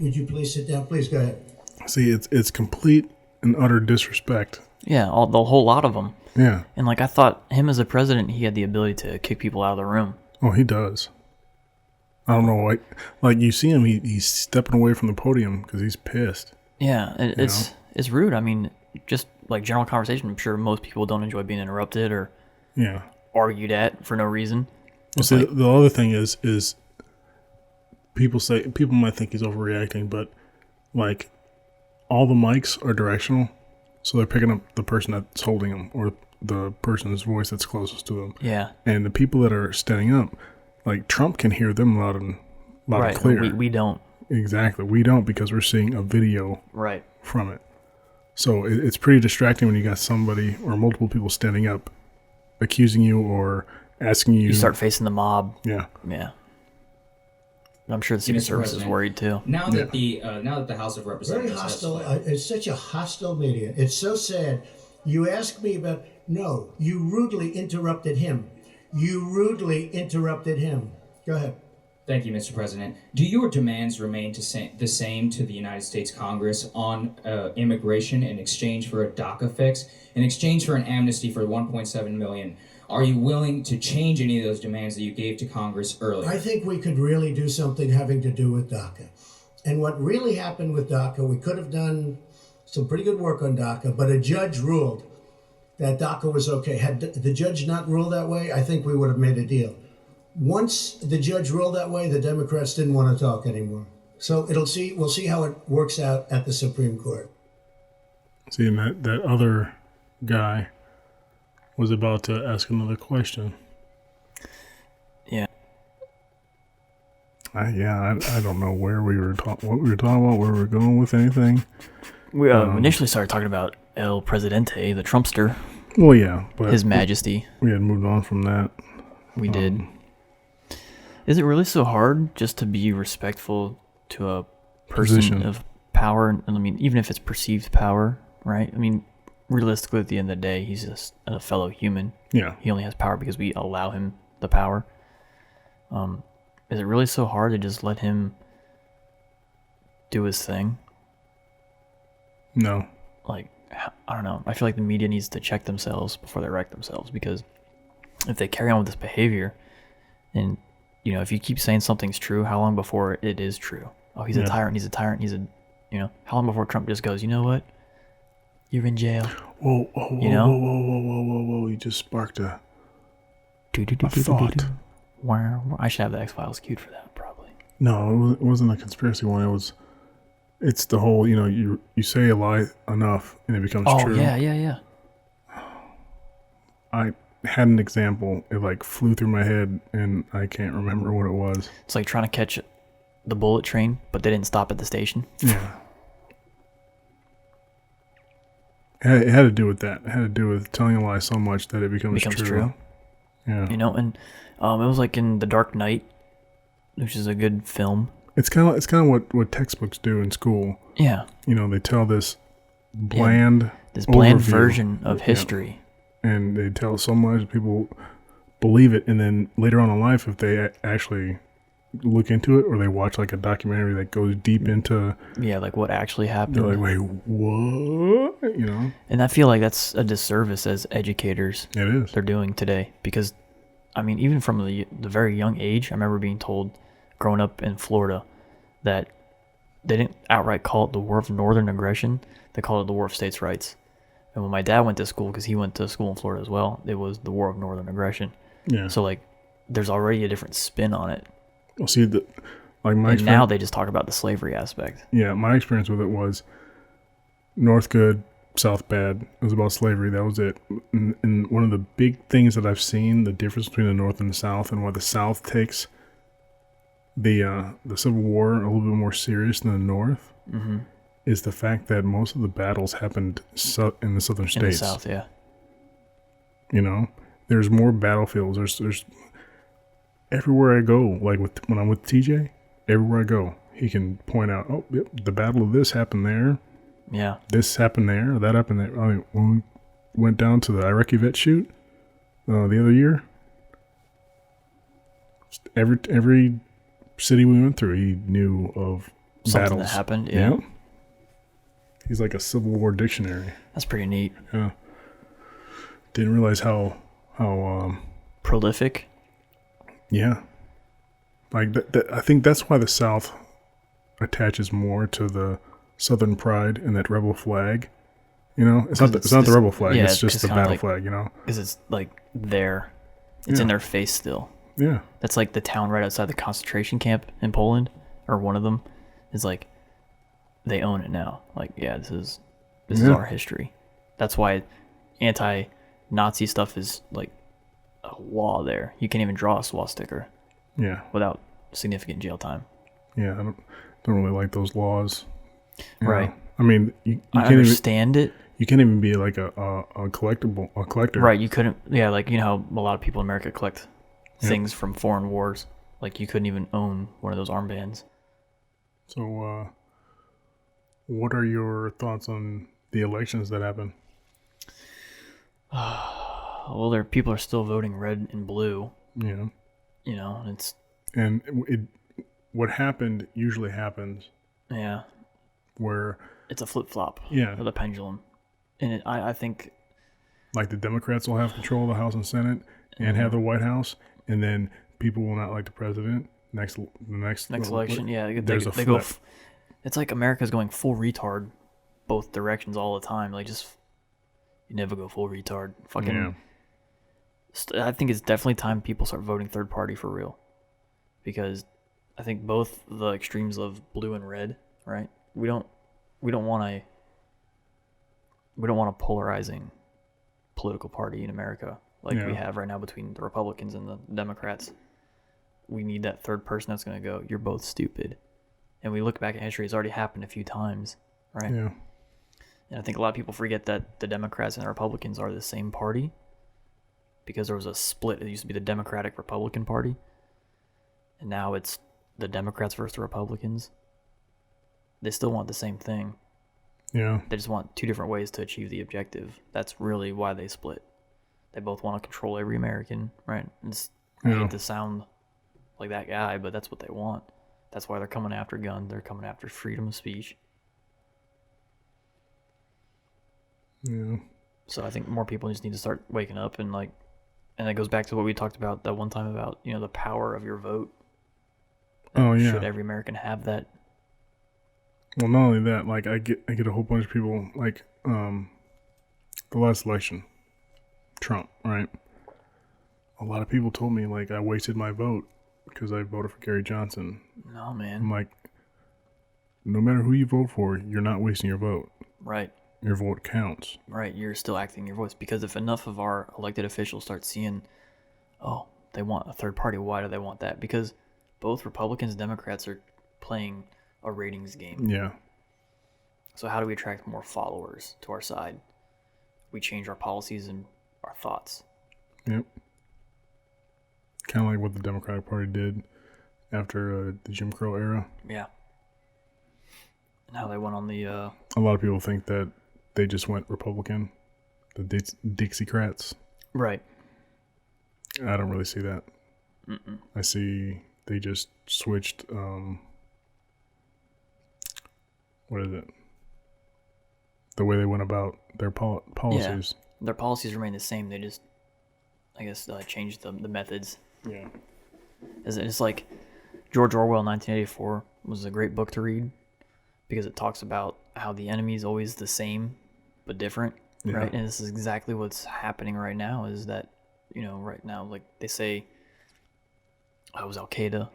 would you please sit down? Please go ahead. See, it's complete and utter disrespect. Yeah, the whole lot of them. Yeah. And I thought him as a president, he had the ability to kick people out of the room. Oh, he does. I don't know, like you see him, he's stepping away from the podium because he's pissed. Yeah, it's rude. I mean, just like general conversation, I'm sure most people don't enjoy being interrupted or argued at for no reason. Well, see, the other thing is people might think he's overreacting, but like all the mics are directional, so they're picking up the person that's holding them or the person's voice that's closest to them. Yeah. And the people that are standing up, like Trump can hear them loud and clear. We don't. Exactly. We don't because we're seeing a video Right. from it. So it's pretty distracting when you got somebody or multiple people standing up accusing you or asking you. You start facing the mob. Yeah. Yeah. I'm sure the Secret Service is worried too. Now that the House of Representatives Very hostile. It's such a hostile media. It's so sad. You ask me about. No, you rudely interrupted him. Go ahead. Thank you, Mr. President. Do your demands remain the same to the United States Congress on immigration in exchange for a DACA fix, in exchange for an amnesty for 1.7 million? Are you willing to change any of those demands that you gave to Congress earlier? I think we could really do something having to do with DACA. And what really happened with DACA, we could have done some pretty good work on DACA, but a judge ruled that DACA was okay. Had the judge not ruled that way, I think we would have made a deal. Once the judge ruled that way, the Democrats didn't want to talk anymore. So we'll see how it works out at the Supreme Court. See, and that other guy was about to ask another question. Yeah. I don't know where we were what we were talking about, where we were going with anything. We initially started talking about El Presidente, the Trumpster. Well, yeah, but His Majesty. We had moved on from that. We did. Is it really so hard just to be respectful to a person of power? I mean, even if it's perceived power, right? I mean, realistically, at the end of the day, he's just a fellow human. Yeah. He only has power because we allow him the power. Is it really so hard to just let him do his thing? No. Like, I don't know. I feel like the media needs to check themselves before they wreck themselves, because if they carry on with this behavior, and, you know, if you keep saying something's true, how long before it is true? Oh, he's a tyrant, how long before Trump just goes, you know what? You're in jail. Whoa, whoa. You just sparked a thought. I should have the X-Files queued for that, probably. No, it wasn't a conspiracy one. It's the whole, you know, you say a lie enough and it becomes true. Oh, yeah. I had an example. It like flew through my head and I can't remember what it was. It's like trying to catch the bullet train, but they didn't stop at the station. Yeah. It had to do with that. It had to do with telling a lie so much that it becomes true. Yeah. You know, and it was like in The Dark Knight, which is a good film. It's kind of what textbooks do in school. Yeah. You know, they tell this bland overview, version of history. Yeah. And they tell so much, people believe it, and then later on in life, if they actually look into it or they watch like a documentary that goes deep into like what actually happened, they're like, wait, what? You know? And I feel like that's a disservice as educators. It is. They're doing today, because I mean, even from the very young age, I remember being told growing up in Florida that they didn't outright call it the War of Northern Aggression. They called it the War of States' Rights. And when my dad went to school, because he went to school in Florida as well, it was the War of Northern Aggression. Yeah. So like, there's already a different spin on it. Well, see, now they just talk about the slavery aspect. Yeah, my experience with it was North good, South bad. It was about slavery. That was it. And one of the big things that I've seen, the difference between the North and the South, and why the South takes the Civil War a little bit more serious than the North, is the fact that most of the battles happened in the southern states. In the South, yeah. You know, there's more battlefields. There's everywhere I go, like when I'm with TJ, everywhere I go, he can point out, oh, yep, the battle of this happened there. Yeah. This happened there, that happened there. I mean, when we went down to the Iraqi vet shoot the other year, every city we went through, he knew of something battles that happened. Yeah. He's like a Civil War dictionary. That's pretty neat. Yeah. Didn't realize how prolific. Yeah. Like I think that's why the South attaches more to the Southern pride and that rebel flag. You know, it's not the rebel flag. Yeah, it's just the battle like, flag. You know, because it's like there, it's in their face still. Yeah. That's like the town right outside the concentration camp in Poland, or one of them, is like they own it now. Like, yeah, this is our history. That's why anti-Nazi stuff is like a law there. You can't even draw a swastika. Yeah. Without significant jail time. Yeah, I don't really like those laws. Right. I mean, you I can't understand it. You can't even be like a collector. Right. You couldn't. Yeah, like you know, how a lot of people in America collect things from foreign wars. Like you couldn't even own one of those armbands. So, what are your thoughts on the elections that happened? Well, people are still voting red and blue. Yeah. You know, what happened usually happens. Yeah. Where it's a flip flop. Yeah. Of the pendulum, and I think. Like the Democrats will have control of the House and Senate and have the White House, and then people will not like the president. Next election, yeah, they go. It's like America's going full retard, both directions all the time. Like you never go full retard. Fucking. Yeah. I think it's definitely time people start voting third party for real, because I think both the extremes of blue and red, right? We don't want a polarizing political party in America like we have right now between the Republicans and the Democrats. We need that third person that's going to go, you're both stupid. And we look back at history, it's already happened a few times, right? Yeah. And I think a lot of people forget that the Democrats and the Republicans are the same party, because there was a split. It used to be the Democratic Republican Party, and now it's the Democrats versus the Republicans. They still want the same thing. Yeah. They just want two different ways to achieve the objective. That's really why they split. They both want to control every American, right? I hate to sound like that guy, but that's what they want. That's why they're coming after guns. They're coming after freedom of speech. Yeah. So I think more people just need to start waking up and it goes back to what we talked about that one time about, you know, the power of your vote. Oh yeah. Should every American have that? Well, not only that, like I get a whole bunch of people like the last election, Trump, right? A lot of people told me like I wasted my vote because I voted for Gary Johnson. No, man. I'm like, no matter who you vote for, you're not wasting your vote. Right. Your vote counts. Right. You're still acting your voice, because if enough of our elected officials start seeing, oh, they want a third party, why do they want that? Because both Republicans and Democrats are playing a ratings game. Yeah. So how do we attract more followers to our side? We change our policies and our thoughts. Yep. Kind of like what the Democratic Party did after the Jim Crow era. Yeah. And how they went on the... A lot of people think that they just went Republican, the Dixiecrats. Right. I don't really see that. Mm-mm. I see they just switched... what is it? The way they went about their policies. Yeah. Their policies remain the same. They just, I guess, changed the methods. Yeah. It's like George Orwell, 1984, was a great book to read because it talks about how the enemy is always the same but different, right? And this is exactly what's happening right now, is that, you know, right now, like they say, oh, it was Al-Qaeda,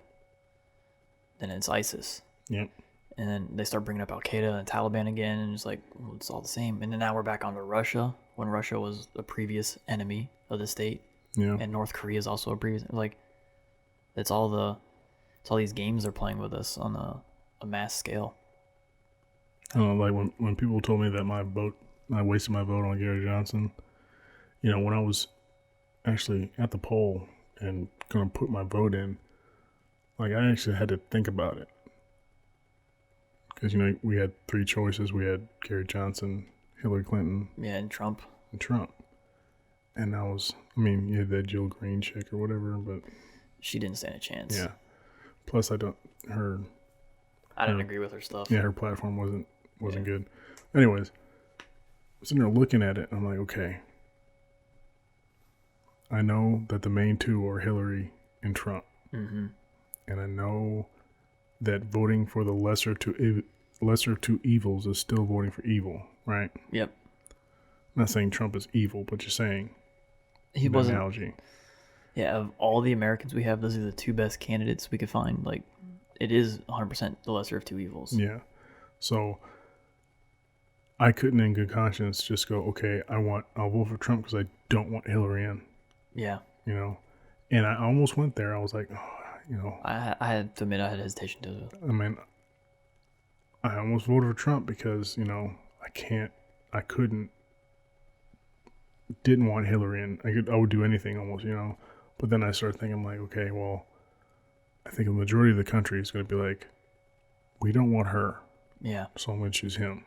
then it's ISIS. Yep. And then they start bringing up Al-Qaeda and Taliban again, and it's like, well, it's all the same. And then now we're back onto Russia, when Russia was a previous enemy of the state. Yeah. And North Korea is also a previous, like, it's all these games they're playing with us on a mass scale. I don't know, like when people told me that I wasted my vote on Gary Johnson, you know, when I was actually at the poll and going to put my vote in, like I actually had to think about it. Because, you know, we had three choices. We had Gary Johnson, Hillary Clinton. Yeah, and Trump. And you had that Jill Green chick or whatever, but... She didn't stand a chance. Yeah. Plus, I didn't agree with her stuff. Yeah, her platform wasn't good. Anyways, I'm sitting there looking at it, and I'm like, okay. I know that the main two are Hillary in Trump. Mm-hmm. And I know that voting for the lesser of two evils is still voting for evil, right? Yep. I'm not saying Trump is evil, but you're saying He the wasn't. analogy. Yeah, of all the Americans we have, those are the two best candidates we could find. Like, it is 100% the lesser of two evils. Yeah. So I couldn't in good conscience just go, okay, I'll vote for Trump because I don't want Hillary in, Yeah. you know? And I almost went there. I was like, oh, you know, I had to admit I had hesitation to I mean, I almost voted for Trump because, you know, didn't want Hillary in. I would do anything almost, you know? But then I started thinking, like, okay, well, I think a majority of the country is going to be like, we don't want her, Yeah. so I'm going to choose him.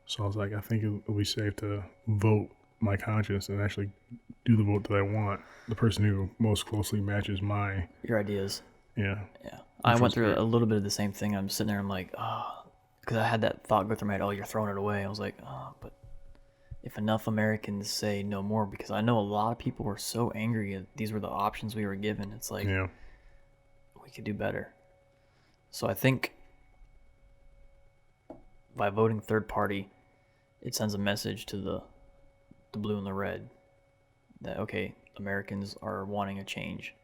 So I was like, I think it'll be safe to vote my conscience and actually do the vote that I want. The person who most closely matches Your ideas. yeah. Yeah. I went was through great. a little bit of the same thing. I'm sitting there, I'm like, because I had that thought go through my head, oh, you're throwing it away. I was like, but if enough Americans say no more, because I know a lot of people were so angry that these were the options we were given. It's like, Yeah. we could do better. So I think by voting third party, it sends a message to the blue and the red that, okay, Americans are wanting a change.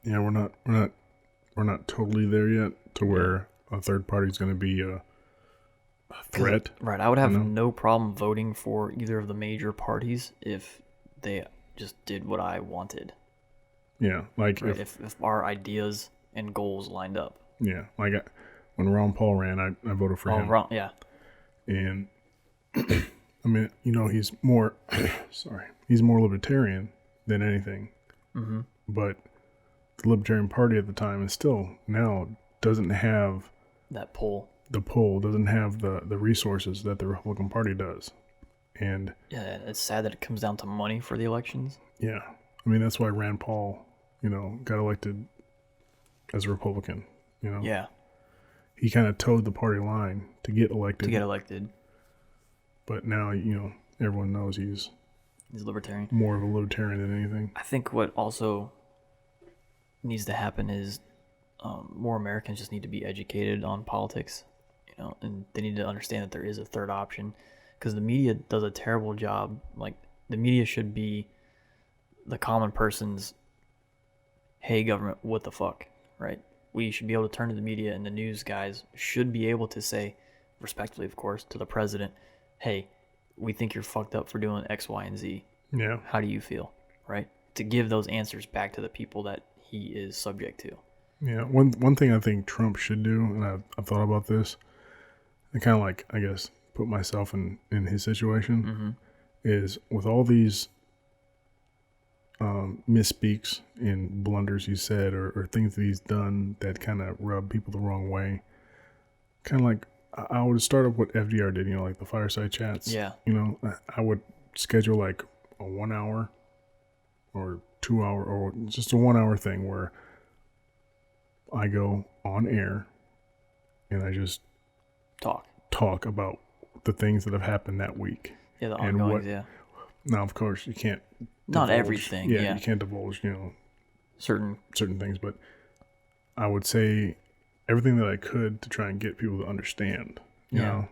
Yeah, we're not totally there yet to where a third party is going to be a threat. Right. I would have you know? no problem voting for either of the major parties if they just did what I wanted. Yeah, like Right? If our ideas and goals lined up. yeah, like when Ron Paul ran, I voted for him. Wrong. Yeah. And I mean, you know, he's more he's more libertarian than anything. Mm-hmm. But the Libertarian Party at the time and still now doesn't have That pull. the pull, doesn't have the resources that the Republican Party does. And Yeah, it's sad that it comes down to money for the elections. yeah, I mean, that's why Rand Paul, you know, got elected as a Republican, you know. Yeah, He kind of towed the party line to get elected. But now, you know, everyone knows he's libertarian. more of a libertarian than anything. I think what also needs to happen is more Americans just need to be educated on politics, you know, and they need to understand that there is a third option, because the media does a terrible job. Like, the media should be the common person's, hey, government, what the fuck, right? We should be able to turn to the media, and the news guys should be able to say, respectfully, of course, to the president, hey, we think you're fucked up for doing X, Y, and Z. Yeah. How do you feel, right? To give those answers back to the people that he is subject to. Yeah. One thing I think Trump should do, and I've thought about this, and kind of like, I guess, put myself in his situation, is with all these misspeaks and blunders he said or things that he's done that kind of rub people the wrong way, kind of like I would start up what FDR did, you know, like the fireside chats. Yeah. You know, I would schedule like a 1 hour or 2 hour or just a 1 hour thing where I go on air and I just talk about the things that have happened that week. Yeah, the and ongoings, yeah. Now, of course, you can't Not divulge- everything, yeah. You can't divulge, you know, Certain, things, but I would say everything that I could to try and get people to understand, you know?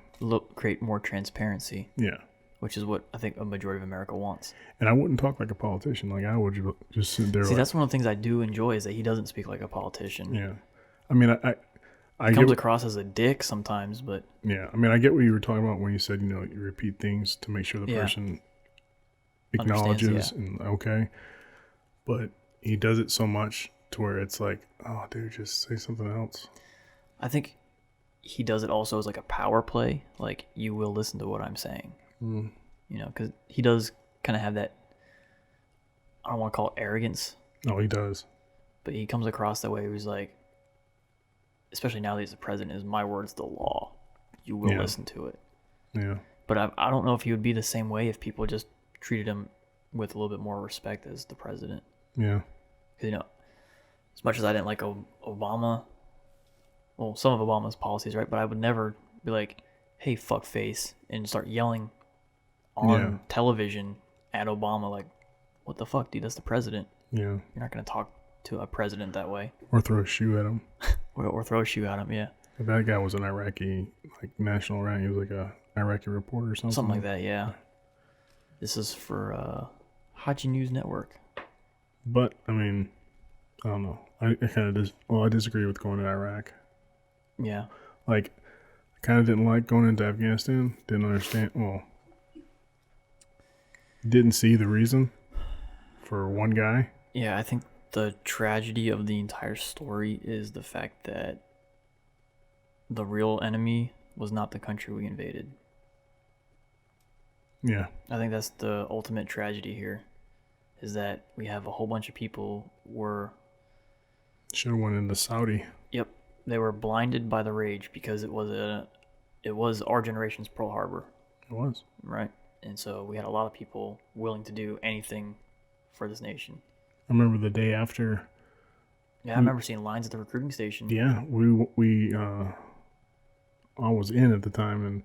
create more transparency, Yeah. which is what I think a majority of America wants. And I wouldn't talk like a politician. Like, I would just sit there. See, like, that's one of the things I do enjoy, is that he doesn't speak like a politician. yeah. I mean, I He comes get, across as a dick sometimes, but yeah. I mean, I get what you were talking about when you said, you know, you repeat things to make sure the Yeah. person Understands, acknowledges yeah. and okay. But he does it so much to where it's like, oh, dude, just say something else. I think he does it also as like a power play. Like, you will listen to what I'm saying. You know, because he does kind of have that, I don't want to call it arrogance, No, he does. but he comes across that way. Where he's like, especially now that he's the president, is my word's the law. You will Yeah. listen to it. Yeah. But I don't know if he would be the same way if people just treated him with a little bit more respect as the president. Yeah. 'Cause, you know, as much as I didn't like Obama, well, some of Obama's policies, right? But I would never be like, hey, fuckface, and start yelling on television at Obama like, what the fuck, dude? That's the president. Yeah. You're not going to talk to a president that way. Or throw a shoe at him. Or throw a shoe at him, yeah. That guy was an Iraqi, like, national rank. He was like a Iraqi reporter or something. Something like that, yeah. This is for Haji News Network. But, I mean, I don't know. I kind of I disagree with going to Iraq. Yeah. Like, I kind of didn't like going into Afghanistan. Didn't understand. Well, didn't see the reason for one guy. Yeah, I think the tragedy of the entire story is the fact that the real enemy was not the country we invaded. Yeah. I think that's the ultimate tragedy here, is that we have a whole bunch of people should have went into Saudi. Yep, they were blinded by the rage because it was our generation's Pearl Harbor. It was. Right? And so we had a lot of people willing to do anything for this nation. I remember the day after. Yeah, I remember seeing lines at the recruiting station. Yeah, I was in at the time, and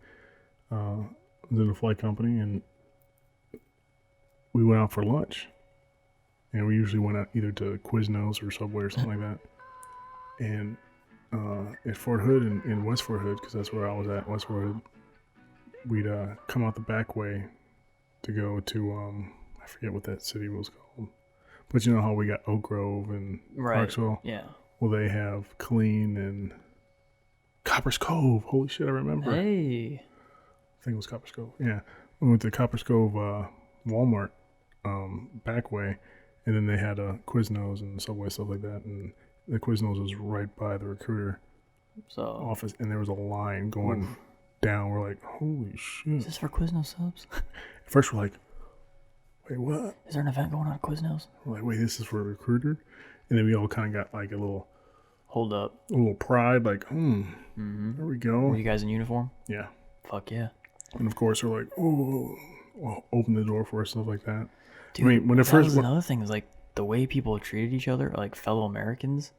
was in a flight company, and we went out for lunch. And we usually went out either to Quiznos or Subway or something like that. And at Fort Hood, in West Fort Hood, because that's where I was at, West Fort Hood, we'd come out the back way to go to, I forget what that city was called. But you know how we got Oak Grove and Clarksville? Yeah. Well, they have Killeen and Copper's Cove. Holy shit, I remember. Hey. I think it was Copper's Cove. Yeah. We went to Copper's Cove Walmart back way, and then they had Quiznos and Subway, stuff like that. And the Quiznos was right by the recruiter office, and there was a line going down. We're like, holy shit. Is this for Quiznos subs? At first, we're like, wait, what? Is there an event going on at Quiznos? We're like, wait, this is for a recruiter? And then we all kind of got like a little hold up, a little pride, like, there we go. Were you guys in uniform? Yeah. Fuck yeah. And of course, we're like, well, open the door for us, stuff like that. Dude, I mean, when that was another thing is like the way people treated each other, like fellow Americans,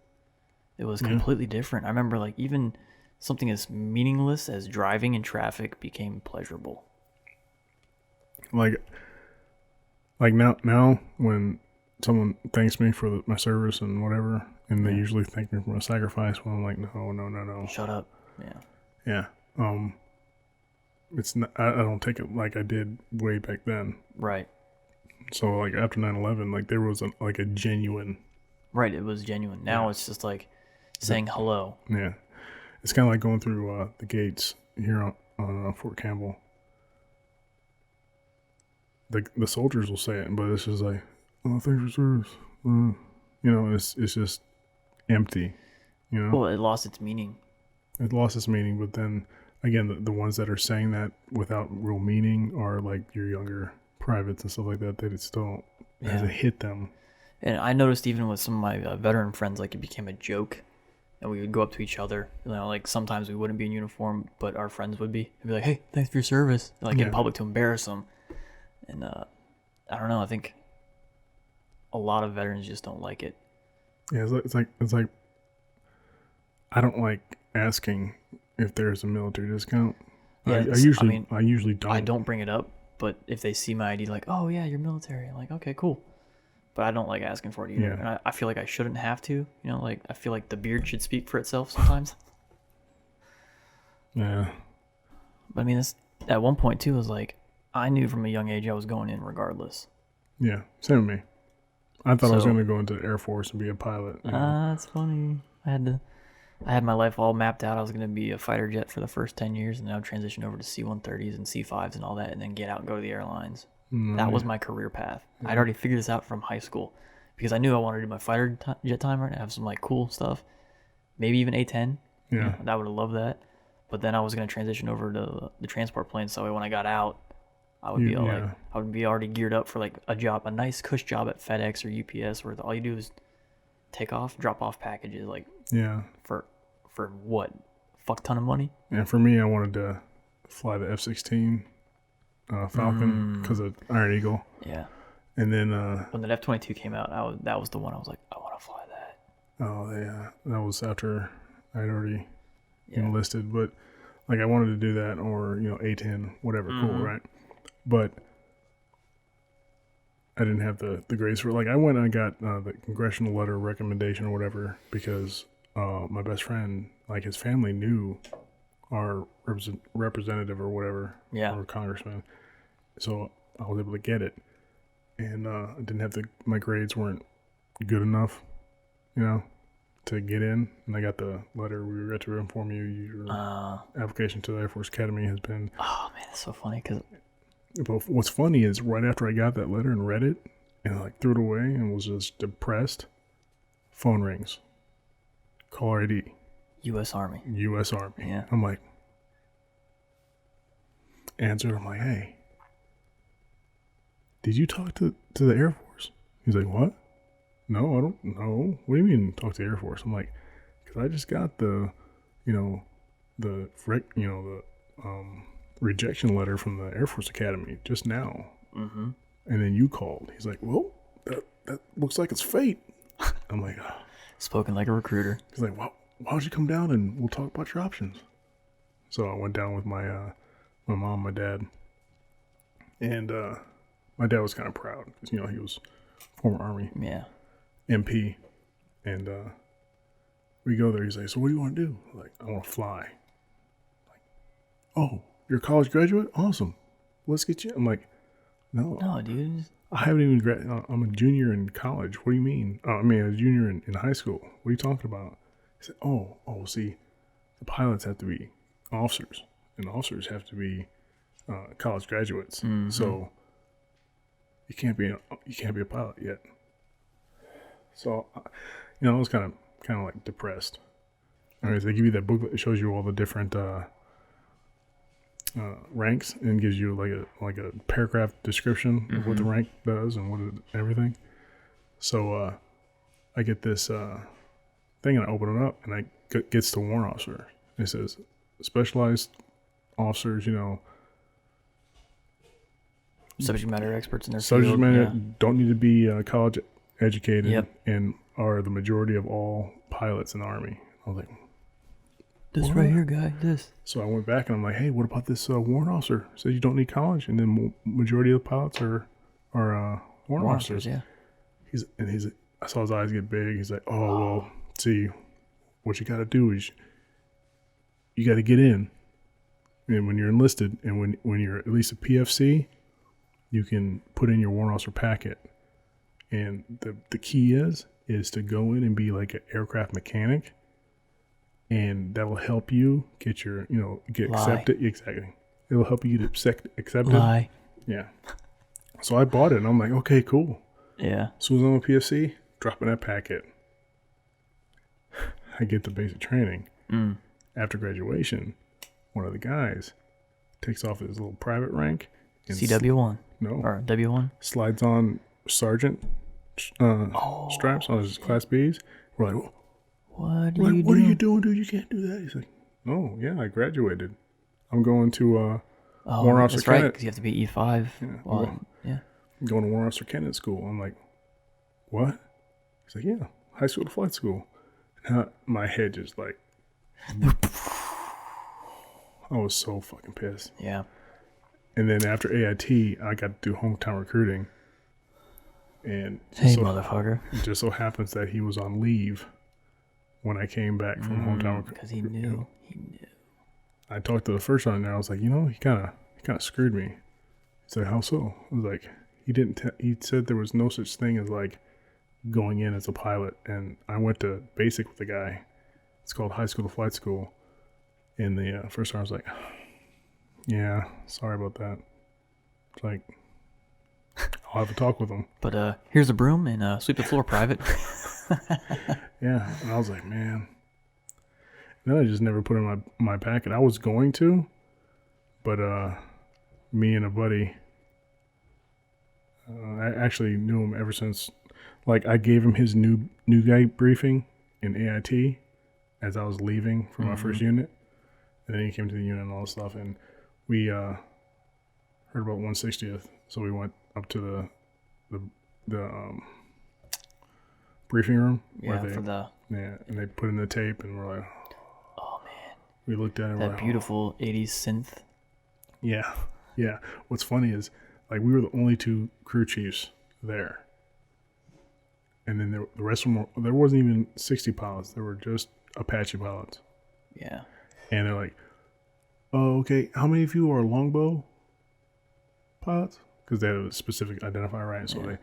it was completely different. I remember like even something as meaningless as driving in traffic became pleasurable. Like now when someone thanks me for my service and whatever, and they usually thank me for my sacrifice, well, I'm like, no. Shut up. Yeah. Yeah. It's not, I don't take it like I did way back then. Right. So like after 9/11, like there was a genuine. Right. It was genuine. Now it's just like saying hello. Yeah. It's kind of like going through the gates here on Fort Campbell. The soldiers will say it, but it's just like, oh, thanks for service. You know, it's just empty. You know. Well, it lost its meaning. It lost its meaning, but then again, the ones that are saying that without real meaning are like your younger privates and stuff like that. That it still hasn't hit them. And I noticed even with some of my veteran friends, like it became a joke, and we would go up to each other. You know, like sometimes we wouldn't be in uniform, but our friends would be. They'd be like, "Hey, thanks for your service," like in public to embarrass them. And I don't know. I think a lot of veterans just don't like it. Yeah, it's like I don't like asking if there's a military discount. Yeah, I usually don't. I don't bring it up, but if they see my ID, like, oh yeah, you're military, I'm like, okay, cool. But I don't like asking for it either. Yeah. And I feel like I shouldn't have to. You know, like I feel like the beard should speak for itself sometimes. Yeah. But I mean, at one point too, it was like I knew from a young age I was going in regardless. Yeah, same with me. I thought I was going to go into the Air Force and be a pilot. That's funny. I had my life all mapped out. I was going to be a fighter jet for the first 10 years, and then I would transition over to C-130s and C-5s and all that, and then get out and go to the airlines. That was my career path. I'd already figured this out from high school because I knew I wanted to do my fighter jet timer and have some like cool stuff. Maybe even A-10. Yeah. You know, I would have loved that. But then I was going to transition over to the transport plane, so when I got out, I would be already geared up for like a nice cush job at FedEx or UPS, where all you do is take off, drop off packages, like for what, fuck ton of money. And for me, I wanted to fly the F-16 Falcon because of Iron Eagle. Yeah. And then when the F-22 came out, that was the one I was like, I want to fly that. Oh yeah, that was after I'd already enlisted, but like I wanted to do that, or A-10, whatever, cool, right? But I didn't have the grades for it. Like I went and I got the congressional letter of recommendation or whatever because my best friend, like his family knew our representative or whatever, Yeah. or congressman. So I was able to get it, and I didn't have my grades weren't good enough, you know, to get in. And I got the letter. We regret to inform you your application to the Air Force Academy has been. Oh man, that's so funny because But what's funny is right after I got that letter and read it, and I like threw it away and was just depressed. Phone rings. Caller ID. U.S. Army. U.S. Army. Yeah. I'm like, answer. I'm like, hey, did you talk to the Air Force? He's like, what? No, I don't know. What do you mean talk to the Air Force? I'm like, because I just got the rejection letter from the Air Force Academy just now. Mm-hmm. And then you called. He's like, well, that looks like it's fate. I'm like, oh. Spoken like a recruiter. He's like, well, why don't you come down and we'll talk about your options? So I went down with my mom, my dad, and my dad was kind of proud because he was former Army MP, and we go there. He's like, so what do you want to do? I'm like, I want to fly. Like, oh, you're a college graduate? Awesome. Let's get you. I'm like, no, dude. I haven't even I'm a junior in college. What do you mean? I mean, a junior in high school. What are you talking about? He said, oh, see, the pilots have to be officers, and officers have to be college graduates. Mm-hmm. So you can't be a pilot yet. So, I was kind of like depressed. Anyways, they give you that booklet that shows you all the different ranks and gives you like a paragraph description of what the rank does and everything. So I get this thing and I open it up and gets to warrant officer. It says specialized officers, subject matter experts in their subject field. matter don't need to be college educated. Yep. And are the majority of all pilots in the Army. I was like, this what? Right here, guy. This. So I went back and I'm like, hey, what about this warrant officer? Says you don't need college, and then majority of the pilots are warrant officers. Yeah. I saw his eyes get big. He's like, oh well, see, what you got to do is you got to get in, and when you're enlisted, and when you're at least a PFC, you can put in your warrant officer packet, and the key is to go in and be like an aircraft mechanic. And that'll help you get your, get accepted. Exactly. It'll help you get accepted. Lie. Yeah. So I bought it and I'm like, okay, cool. Yeah. As soon as I'm a PFC, dropping that packet. I get the basic training. After graduation, one of the guys takes off his little private rank. And CW1. No. Or W1. Slides on sergeant straps on his Class Bs. We're like, whoa. What are you doing, dude? You can't do that. He's like, oh, yeah, I graduated. I'm going to warrant officer that's right, candidate. because you have to be E5. I'm going to warrant officer candidate school. I'm like, what? He's like, yeah, high school to flight school. And my head just like, I was so fucking pissed. Yeah. And then after AIT, I got to do hometown recruiting. And motherfucker. It just so happens that he was on leave when I came back from hometown recruiting. Because he knew. I talked to the first one and I was like, he kind of screwed me. He said, how so? I was like, he said there was no such thing as like going in as a pilot. And I went to basic with the guy. It's called high school to flight school. And the first time I was like, yeah, sorry about that. It's like, I'll have a talk with him. But here's a broom and sweep the floor, private. Yeah, and I was like, man. And then I just never put in my packet. I was going to, but me and a buddy, I actually knew him ever since. Like, I gave him his new guy briefing in AIT as I was leaving for my first unit. And then he came to the unit and all this stuff. And we heard about 160th. So we went up to the briefing room. And they put in the tape and we're like, oh man. We looked at it. That beautiful 80s synth. Yeah. What's funny is, like, we were the only two crew chiefs there. And then the rest of them, there wasn't even 60 pilots. There were just Apache pilots. Yeah. And they're like, oh, okay, how many of you are longbow pilots? Because they had a specific identifier, right? So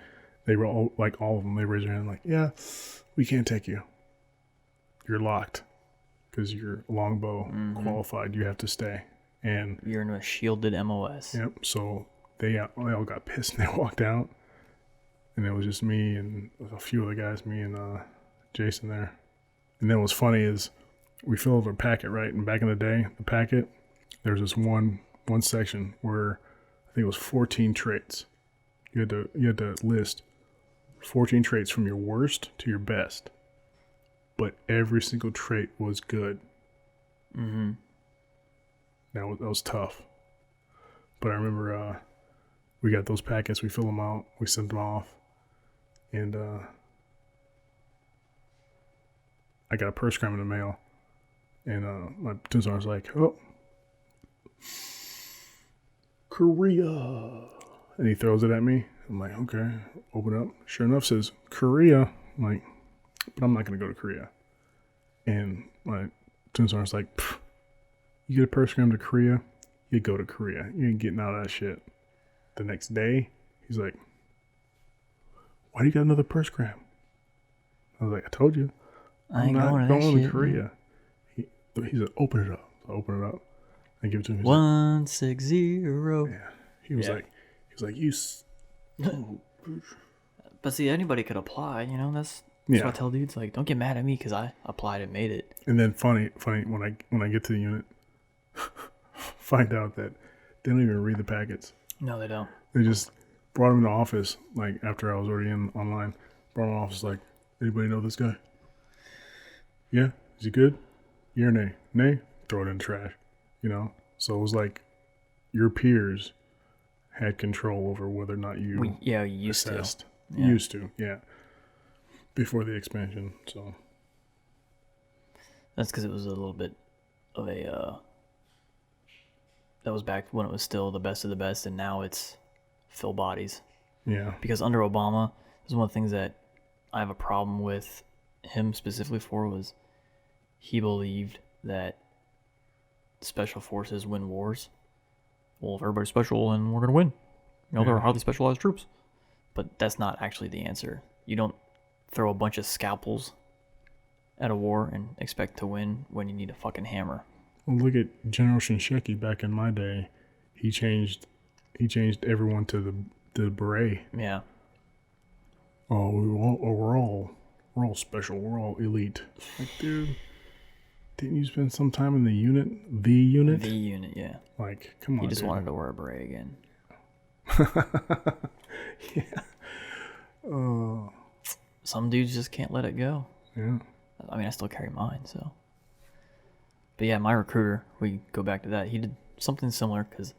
they were all, like all of them, they raised their hand like, yeah, we can't take you. You're locked. Because you're longbow qualified, you have to stay. And You're in a shielded MOS. yep, so they all got pissed and they walked out. And it was just me and a few other guys, me and Jason there. And then what was funny is we filled our packet, right? And back in the day, the packet, there was this one section where I think it was 14 traits. You had to list 14 traits from your worst to your best. But every single trait was good. Mm-hmm. That was tough. But I remember we got those packets, we filled them out, we sent them off. And I got a purse cram in the mail. And my platoon sergeant was like, oh, Korea. And he throws it at me. I'm like, okay, open up. Sure enough, says Korea. I'm like, but I'm not going to go to Korea. And my platoon sergeant's like, you get a purse cram to Korea, you go to Korea. You ain't getting out of that shit. The next day, he's like, why do you got another purse cram? I was like, I told you. I I'm ain't not going going to to that Korea. He said, open it up. So I open it up. I give it to him. He's 160. like, yeah. He was Yeah. like, you. But see, anybody could apply, you know. That's what I tell dudes. Like, don't get mad at me because I applied and made it. And then funny when I get to the unit, find out that they don't even read the packets. No, they don't. They just brought him in the office, like after I was already in online. Brought him in the office, like, anybody know this guy? Yeah, is he good? Yeah or nay? Nay, throw it in the trash. You know? So it was like your peers had control over whether or not you used assessed. to. Yeah. Used to, yeah. Before the expansion, so. That's because it was a little bit of a, that was back when it was still the best of the best, and now it's fill bodies. Yeah. Because under Obama, this is one of the things that I have a problem with him specifically for was he believed that special forces win wars. Well, if everybody's special, then we're going to win. You know, they're highly specialized troops. But that's not actually the answer. You don't throw a bunch of scalpels at a war and expect to win when you need a fucking hammer. Well, look at General Shinseki back in my day. He changed everyone to the beret. Yeah. Oh, we're all special. We're all elite. Like, dude, didn't you spend some time in the unit? The unit? The unit, yeah. Like, come on, He just dude. wanted to wear a beret again. Yeah. Some dudes just can't let it go. Yeah. I mean, I still carry mine, so. But yeah, my recruiter, we go back to that. He did something similar because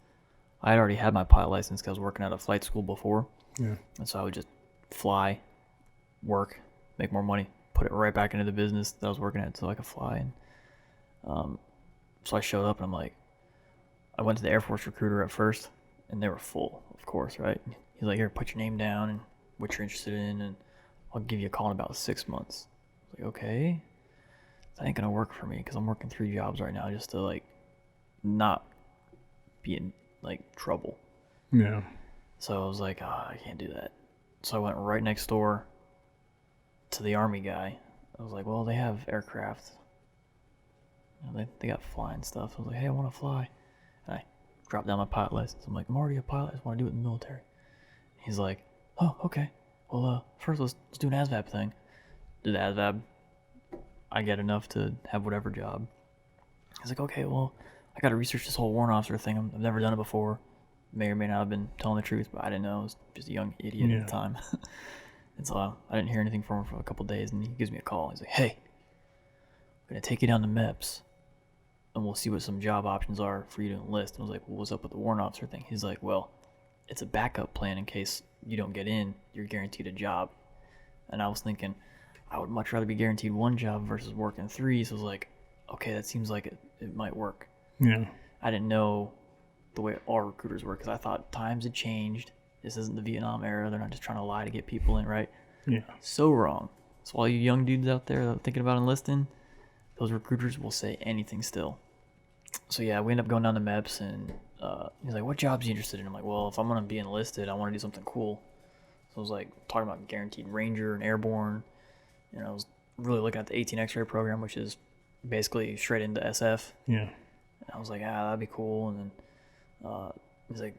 I had already had my pilot license because I was working at a flight school before. Yeah. And so I would just fly, work, make more money, put it right back into the business that I was working at so I could fly. And so I showed up and I'm like, I went to the Air Force recruiter at first and they were full, of course, right? He's like, here, put your name down and what you're interested in and I'll give you a call in about 6 months. I was like, okay. That ain't gonna work for me because I'm working 3 jobs right now just to like not be in like trouble. Yeah. So I was like, I can't do that. So I went right next door to the Army guy. I was like, well, they have aircraft. You know, they got flying stuff. I was like, hey, I want to fly. And I dropped down my pilot license. I'm like, I'm already a pilot. I just want to do it in the military. He's like, oh, okay. Well, first let's do an ASVAB thing. Did the ASVAB. I get enough to have whatever job. He's like, okay, well, I got to research this whole warrant officer thing. I've never done it before. May or may not have been telling the truth, but I didn't know. I was just a young idiot at the time. And so I didn't hear anything from him for a couple days, and he gives me a call. He's like, hey, I'm going to take you down to MEPS, and we'll see what some job options are for you to enlist. And I was like, well, what's up with the warrant officer thing? He's like, well, it's a backup plan in case you don't get in. You're guaranteed a job. And I was thinking, I would much rather be guaranteed one job versus working 3. So I was like, okay, that seems like it might work. Yeah. I didn't know the way all recruiters work because I thought times had changed this isn't the Vietnam era. They're not just trying to lie to get people in, right? Yeah. So wrong. So all you young dudes out there that are thinking about enlisting, those recruiters will say anything still. So yeah, we end up going down to MEPS, and he's like, what jobs are you interested in? I'm like, well, if I'm going to be enlisted, I want to do something cool. So I was like talking about guaranteed Ranger and Airborne, and I was really looking at the 18 X-ray program, which is basically straight into SF. Yeah. And I was like, that'd be cool. And then he's like,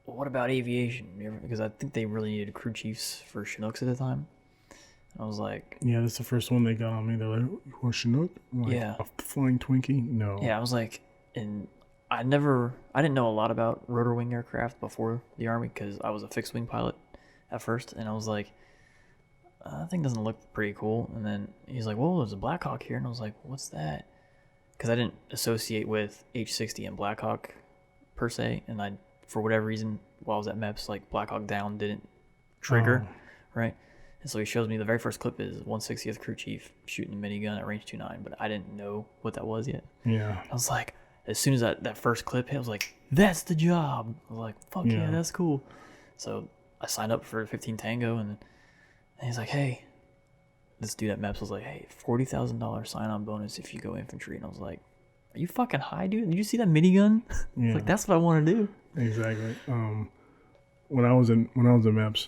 well, what about aviation? Because I think they really needed crew chiefs for Chinooks at the time. And I was like, Yeah, that's the first one they got on me. They're like, you want Chinook? I'm like, Yeah. A flying Twinkie? No. yeah, I was like, and I didn't know a lot about rotor wing aircraft before the Army because I was a fixed wing pilot at first. And I was like, that thing doesn't look pretty cool. And then he's like, well, there's a Black Hawk here. And I was like, what's that? Because I didn't associate with H-60 and Black Hawk per se. And I, for whatever reason, while I was at MEPS, like Black Hawk Down didn't trigger, right? And so he shows me the very first clip is 160th Crew Chief shooting a minigun at range 2.9, but I didn't know what that was yet. Yeah. I was like, as soon as that first clip hit, I was like, that's the job. I was like, fuck yeah, that's cool. So I signed up for 15 Tango, and he's like, hey, this dude at MEPS was like, hey, $40,000 sign-on bonus if you go infantry. And I was like, are you fucking high, dude? Did you see that minigun? Yeah. It's like, that's what I want to do. Exactly. When I was in MEPS,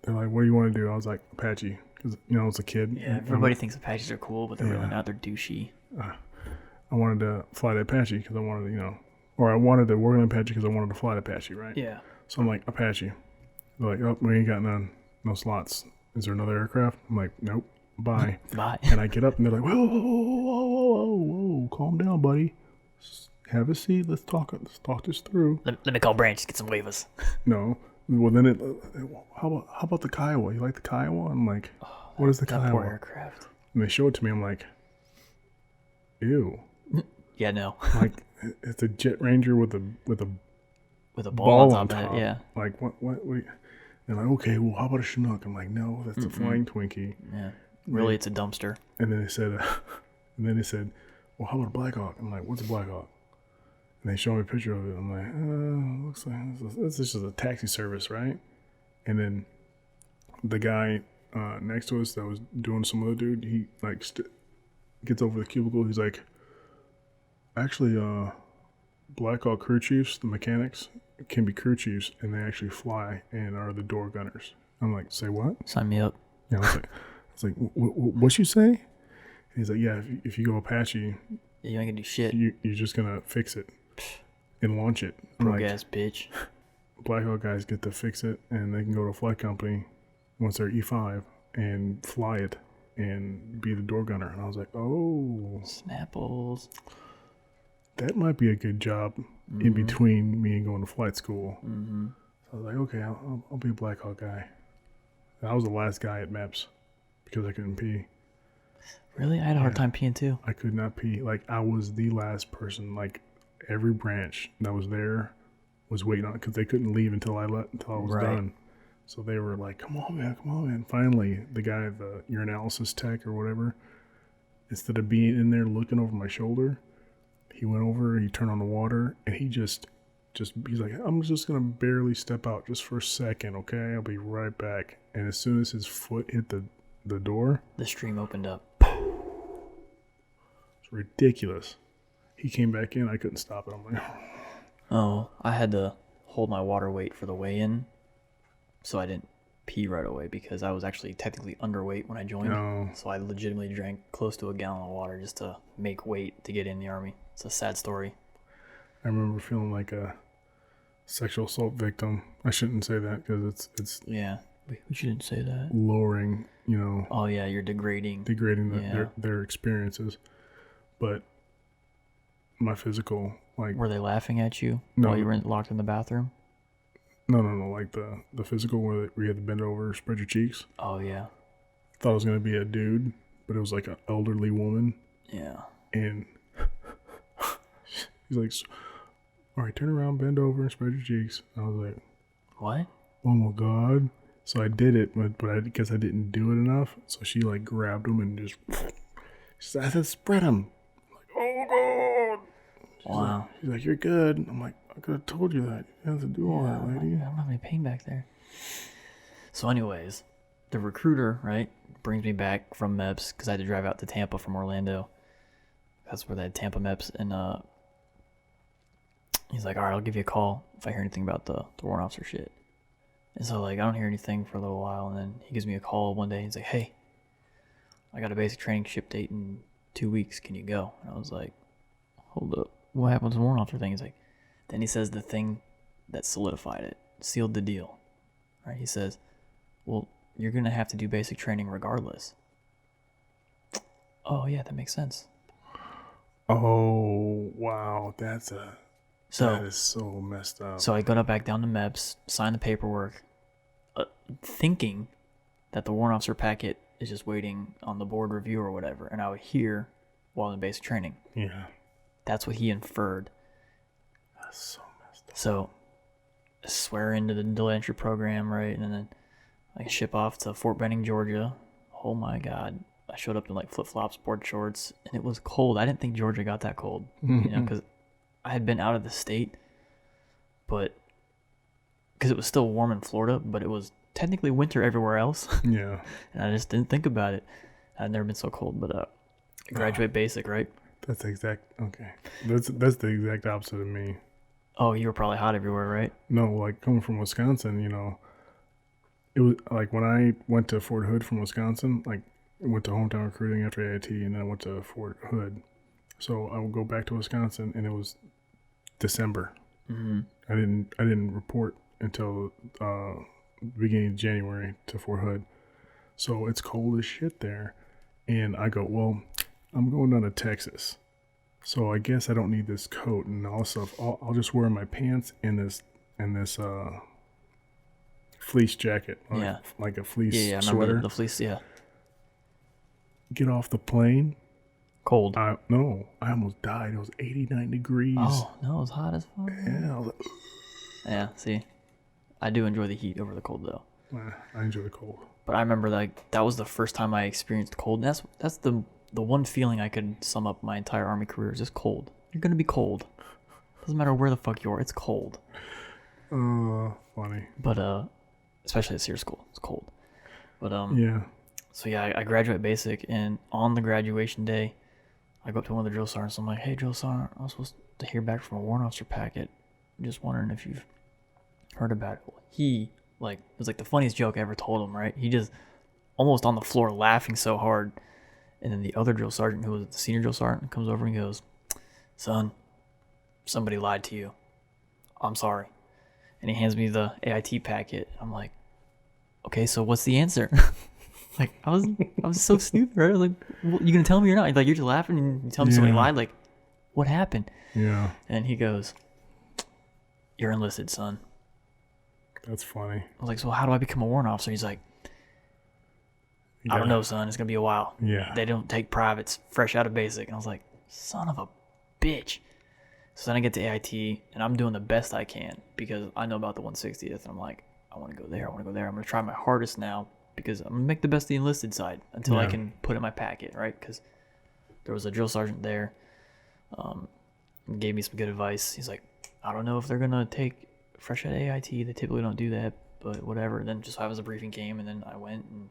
they're like, what do you want to do? I was like, Apache, because I was a kid. Yeah, everybody thinks Apaches are cool, but they're really not. They're douchey. I wanted to fly the Apache because I wanted to, or I wanted to work on Apache because I wanted to fly the Apache, right? Yeah. So I'm like, Apache. They're like, oh, we ain't got none, no slots. Is there another aircraft? I'm like, nope. Bye. Bye. And I get up and they're like, whoa, whoa, whoa, whoa, whoa, calm down, buddy. Have a seat. Let's talk this through. Let me call Branch. Get some waivers. No. Well, then how about the Kiowa? You like the Kiowa? I'm like, what is the That poor Kiowa? aircraft. And they show it to me. I'm like, ew. Yeah, no. Like, it's a Jet Ranger with a With a ball ball on on top top. of it, yeah. Like, what? They're like, okay, well, how about a Chinook? I'm like, no, that's a flying Twinkie. Yeah. Really, it's a dumpster. And then they said, well, how about a Black Hawk? I'm like, what's a Black Hawk? And they show me a picture of it. I'm like, looks like this is just a taxi service, right? And then the guy next to us that was doing some other dude, he like gets over the cubicle. He's like, actually, Black Hawk crew chiefs, the mechanics, can be crew chiefs, and they actually fly and are the door gunners. I'm like, say what? Sign me up. Yeah, I was like, what you say? And he's like, yeah, if you go Apache, Yeah, you ain't gonna do shit. you're just gonna fix it and launch it. I'm Broke like, ass bitch. Black Hawk guys get to fix it, and they can go to a flight company once they're E5 and fly it and be the door gunner. And I was like, oh, Snapples. that might be a good job in between me and going to flight school. So I was like, okay, I'll be a Black Hawk guy. And I was the last guy at MEPS because I couldn't pee. Really? I had a hard time peeing too. I could not pee. Like, I was the last person. Like, every branch that was there was waiting on it because they couldn't leave until I was Right. done. So they were like, come on, man. Finally, the guy, the urinalysis tech or whatever, instead of being in there looking over my shoulder, he went over, he turned on the water, and he's like, I'm just going to barely step out just for a second, okay? I'll be right back. And as soon as his foot hit the door, The stream opened up. it's ridiculous. He came back in, I couldn't stop it. I'm like, Oh, I had to hold my water weight for the weigh-in, so I didn't pee right away because I was actually technically underweight when I joined. No. So I legitimately drank close to a gallon of water just to make weight to get in the Army. It's a sad story. I remember feeling like a sexual assault victim. I shouldn't say that because it's Yeah, we shouldn't say that. lowering, Oh yeah, you're degrading. degrading their experiences. But my physical, like, Were they laughing at you No. while you were locked in the bathroom? no, like the physical where you had to bend over, spread your cheeks. Oh yeah, Thought it was gonna be a dude, but it was like an elderly woman, yeah. and he's like, all right, turn around, bend over, and spread your cheeks. And I was like, What? oh my god. So I did it, but I guess I didn't do it enough. So she like grabbed him and just, she said, I said, spread him. I'm like, oh god. Wow. She's like, you're good. I'm like, I could have told you that. You have to do all that, I lady. don't have any pain back there. So anyways, the recruiter, right, brings me back from MEPS because I had to drive out to Tampa from Orlando. That's where they had Tampa MEPS. And he's like, all right, I'll give you a call if I hear anything about the warrant officer shit. And so, like, I don't hear anything for a little while. And then he gives me a call one day. He's like, hey, I got a basic training ship date in 2 weeks. Can you go? And I was like, hold up. What happened to the warrant officer thing? He's like, then he says the thing that solidified it, sealed the deal. Right? He says, well, you're going to have to do basic training regardless. Oh, yeah, that makes sense. Oh, wow. That is so messed up. So I got back down to MEPS, signed the paperwork, thinking that the warrant officer packet is just waiting on the board review or whatever, and I would hear while in basic training. Yeah. That's what he inferred. That's so messed up. So I swear into the delay entry program, right? And then I ship off to Fort Benning, Georgia. Oh my God. I showed up in like flip-flops, board shorts, and it was cold. I didn't think Georgia got that cold, because I had been out of the state, but because it was still warm in Florida, but it was technically winter everywhere else. Yeah. And I just didn't think about it. I'd never been so cold, but graduate basic, right? That's the exact the exact opposite of me. Oh, you were probably hot everywhere, right? No, like coming from Wisconsin, it was like when I went to Fort Hood from Wisconsin, like I went to hometown recruiting after AIT, and then I went to Fort Hood. So I would go back to Wisconsin, and it was December. Mm-hmm. I didn't report until beginning of January to Fort Hood. So it's cold as shit there, and I go, well, I'm going down to Texas, so I guess I don't need this coat and all this stuff. I'll just wear my pants and this fleece jacket, like a fleece Yeah, I sweater. remember the fleece. Yeah, Get off the plane. cold. I almost died. It was 89 degrees. Oh no, it was hot as fuck. Yeah, I was like, Yeah, see, I do enjoy the heat over the cold though. I enjoy the cold. But I remember like that was the first time I experienced cold. And that's the one feeling I could sum up my entire Army career is just cold. You're gonna be cold. Doesn't matter where the fuck you are, it's cold. Funny. But especially at SEER school, it's cold. But Yeah. So yeah, I graduate basic, and on the graduation day, I go up to one of the drill sergeants. I'm like, hey, drill sergeant, I was supposed to hear back from a warrant officer packet. I'm just wondering if you've heard about it. He it was like the funniest joke I ever told him. Right? He just almost on the floor laughing so hard. And then the other drill sergeant, who was the senior drill sergeant, comes over and goes, son, somebody lied to you. I'm sorry. And he hands me the AIT packet. I'm like, okay, so what's the answer? Like, I was so stupid, right? I was like, well, you gonna tell me or not? Like, you're just laughing and you tell me somebody lied. Like, what happened? Yeah. And he goes, you're enlisted, son. That's funny. I was like, so how do I become a warrant officer? He's like, I don't know, son. It's gonna be a while. Yeah. They don't take privates fresh out of basic. And I was like, son of a bitch. So then I get to AIT, and I'm doing the best I can because I know about the 160th. And I'm like, I want to go there. I want to go there. I'm gonna try my hardest now because I'm gonna make the best of the enlisted side until I can put in my packet, right? Because there was a drill sergeant there, gave me some good advice. He's like, I don't know if they're gonna take fresh out of AIT. They typically don't do that, but whatever. And then just so a briefing came, and then I went and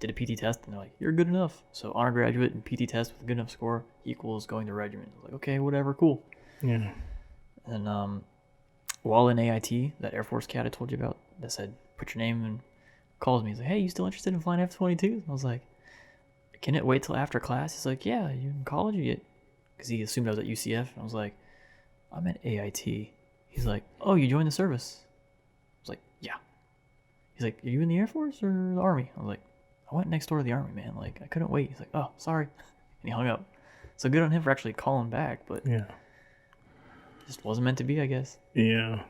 did a PT test, and they're like, you're good enough. So honor graduate and PT test with a good enough score equals going to regiment. I was like, okay, whatever, cool. Yeah. And while in AIT, that Air Force cat I told you about that said, put your name, and calls me. He's like, hey, you still interested in flying F-22s? I was like, can it wait till after class? He's like, yeah, you in college yet? Because he assumed I was at UCF. And I was like, I'm at AIT. He's like, oh, you joined the service? I was like, yeah. He's like, are you in the Air Force or the Army? I was like, I went next door to the Army, man. Like, I couldn't wait. He's like, oh, sorry. And he hung up. So good on him for actually calling back, but Yeah. it just wasn't meant to be, I guess. Yeah.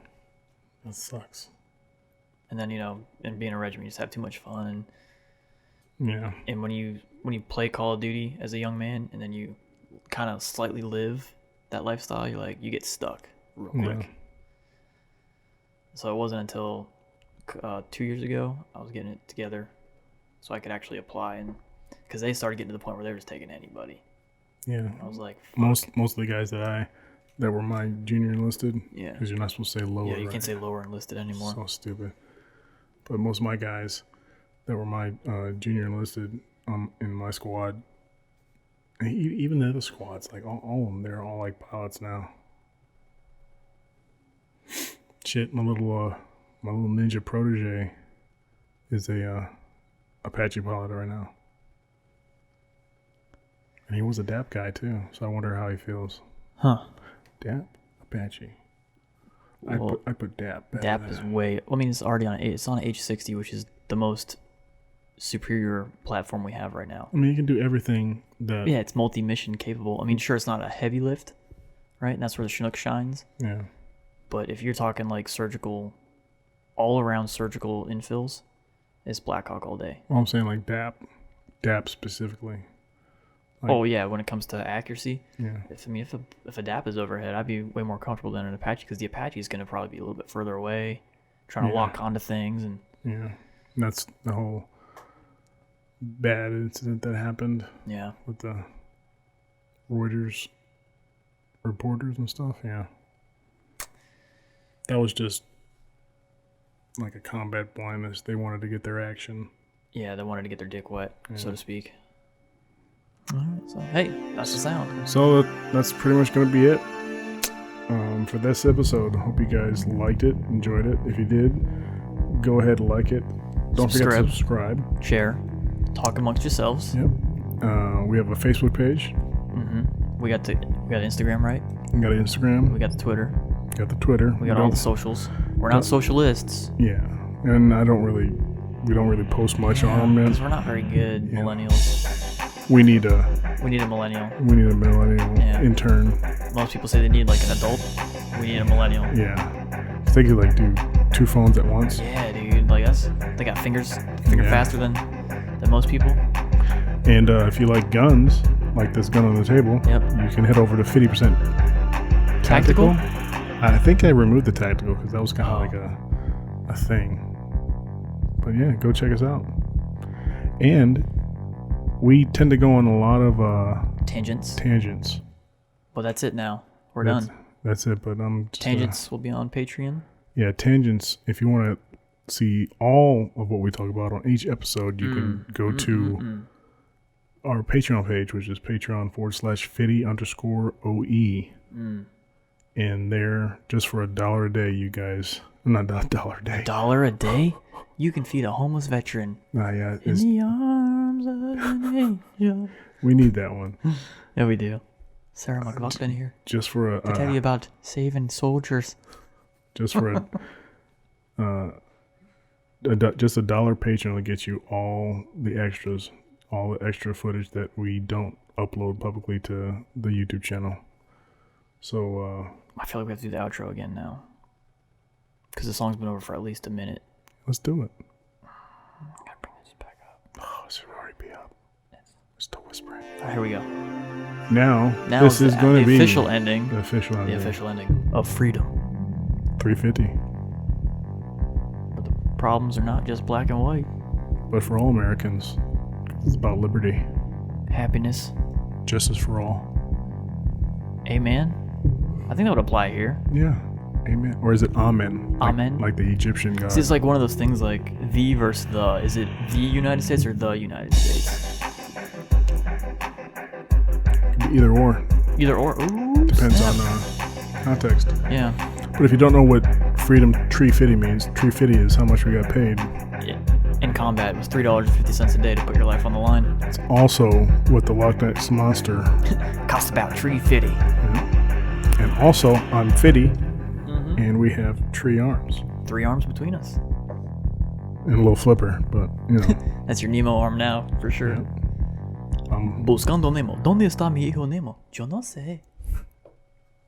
That sucks. And then, and being a regiment, you just have too much fun. Yeah. And when you play Call of Duty as a young man, and then you kind of slightly live that lifestyle, you're like, you get stuck real quick. Yeah. So it wasn't until 2 years ago I was getting it together so I could actually apply, and because they started getting to the point where they were just taking anybody. Yeah. I was like, fuck. Most of the guys that were my junior enlisted. Yeah. Because you're not supposed to say lower. Yeah, you right? can't say lower enlisted anymore. So stupid. But most of my guys that were my junior enlisted in my squad, even the other squads, like all of them, they're all like pilots now. Shit, my little ninja protege is a Apache pilot right now. And he was a DAP guy too, so I wonder how he feels. Huh. DAP? Apache. Well, I put DAP. DAP is way... I mean, it's already on... It's on H60, which is the most superior platform we have right now. I mean, you can do everything that... Yeah, it's multi-mission capable. I mean, sure, it's not a heavy lift, right? And that's where the Chinook shines. Yeah. But if you're talking like surgical, all-around surgical infills, it's Black Hawk all day. Well, I'm saying like DAP specifically. Like, oh yeah, when it comes to accuracy, yeah. If a DAP is overhead, I'd be way more comfortable than an Apache because the Apache is going to probably be a little bit further away, trying to lock onto things and. Yeah, and that's the whole bad incident that happened. Yeah. With the Reuters reporters and stuff. Yeah. That was just like a combat blindness. They wanted to get their action. Yeah, they wanted to get their dick wet, so to speak. All right, so hey, that's the sound. So that's pretty much going to be it for this episode. Hope you guys liked it, enjoyed it. If you did, go ahead and like it. Don't forget to subscribe. Share. Talk amongst yourselves. Yep. We have a Facebook page. Mm-hmm. We got Instagram, right? We got Instagram. We got the Twitter. Got the Twitter. We got all the socials. We're not socialists. Yeah, and we don't really post much on them. Because we're not very good millennials. We need a millennial. We need a millennial intern. Most people say they need like an adult. We need a millennial. Yeah. They could like do 2 phones at once. Yeah, dude. Like they got finger faster than most people. And if you like guns, like this gun on the table, you can head over to 50% Tactical. I think I removed the tactical because that was kind of like a thing. But yeah, go check us out. And we tend to go on a lot of tangents. Well, that's it now. We're done. That's it. But tangents will be on Patreon. Yeah, tangents. If you want to see all of what we talk about on each episode, you can go to our Patreon page, which is patreon.com/fitty_OE. And there, just for $1 a day, you guys... Not $1 a day. $1 a day? You can feed a homeless veteran. Yeah, in the arms of an angel. We need that one. Yeah, we do. Sarah McLaughlin been here. Just for to tell you about saving soldiers. Just for just $1 Patreon will get you all the extras, all the extra footage that we don't upload publicly to the YouTube channel. So I feel like we have to do the outro again now. Because the song's been over for at least a minute. Let's do it. I gotta bring this back up. Oh, it should already be up. It's still whispering. All right, here we go. Now this is going to be the official ending. The official ending of freedom. 350. But the problems are not just black and white. But for all Americans, it's about liberty. Happiness. Justice for all. Amen. I think that would apply here. Yeah. Amen. Or is it amen? Amen. Like the Egyptian god. See, it's like one of those things like the versus the. Is it the United States or the United States? Either or. Either or. Ooh, depends on context. Yeah. But if you don't know what freedom 350 means, 350 is how much we got paid. Yeah. In combat, it was $3.50 a day to put your life on the line. It's also what the Loch Ness Monster cost about $3.50. Yeah. And also, I'm Fitty, and we have 3 arms. 3 arms between us. And a little flipper, but you know. That's your Nemo arm now, for sure. Yeah. Buscando Nemo. ¿Dónde está mi hijo Nemo? Yo no sé.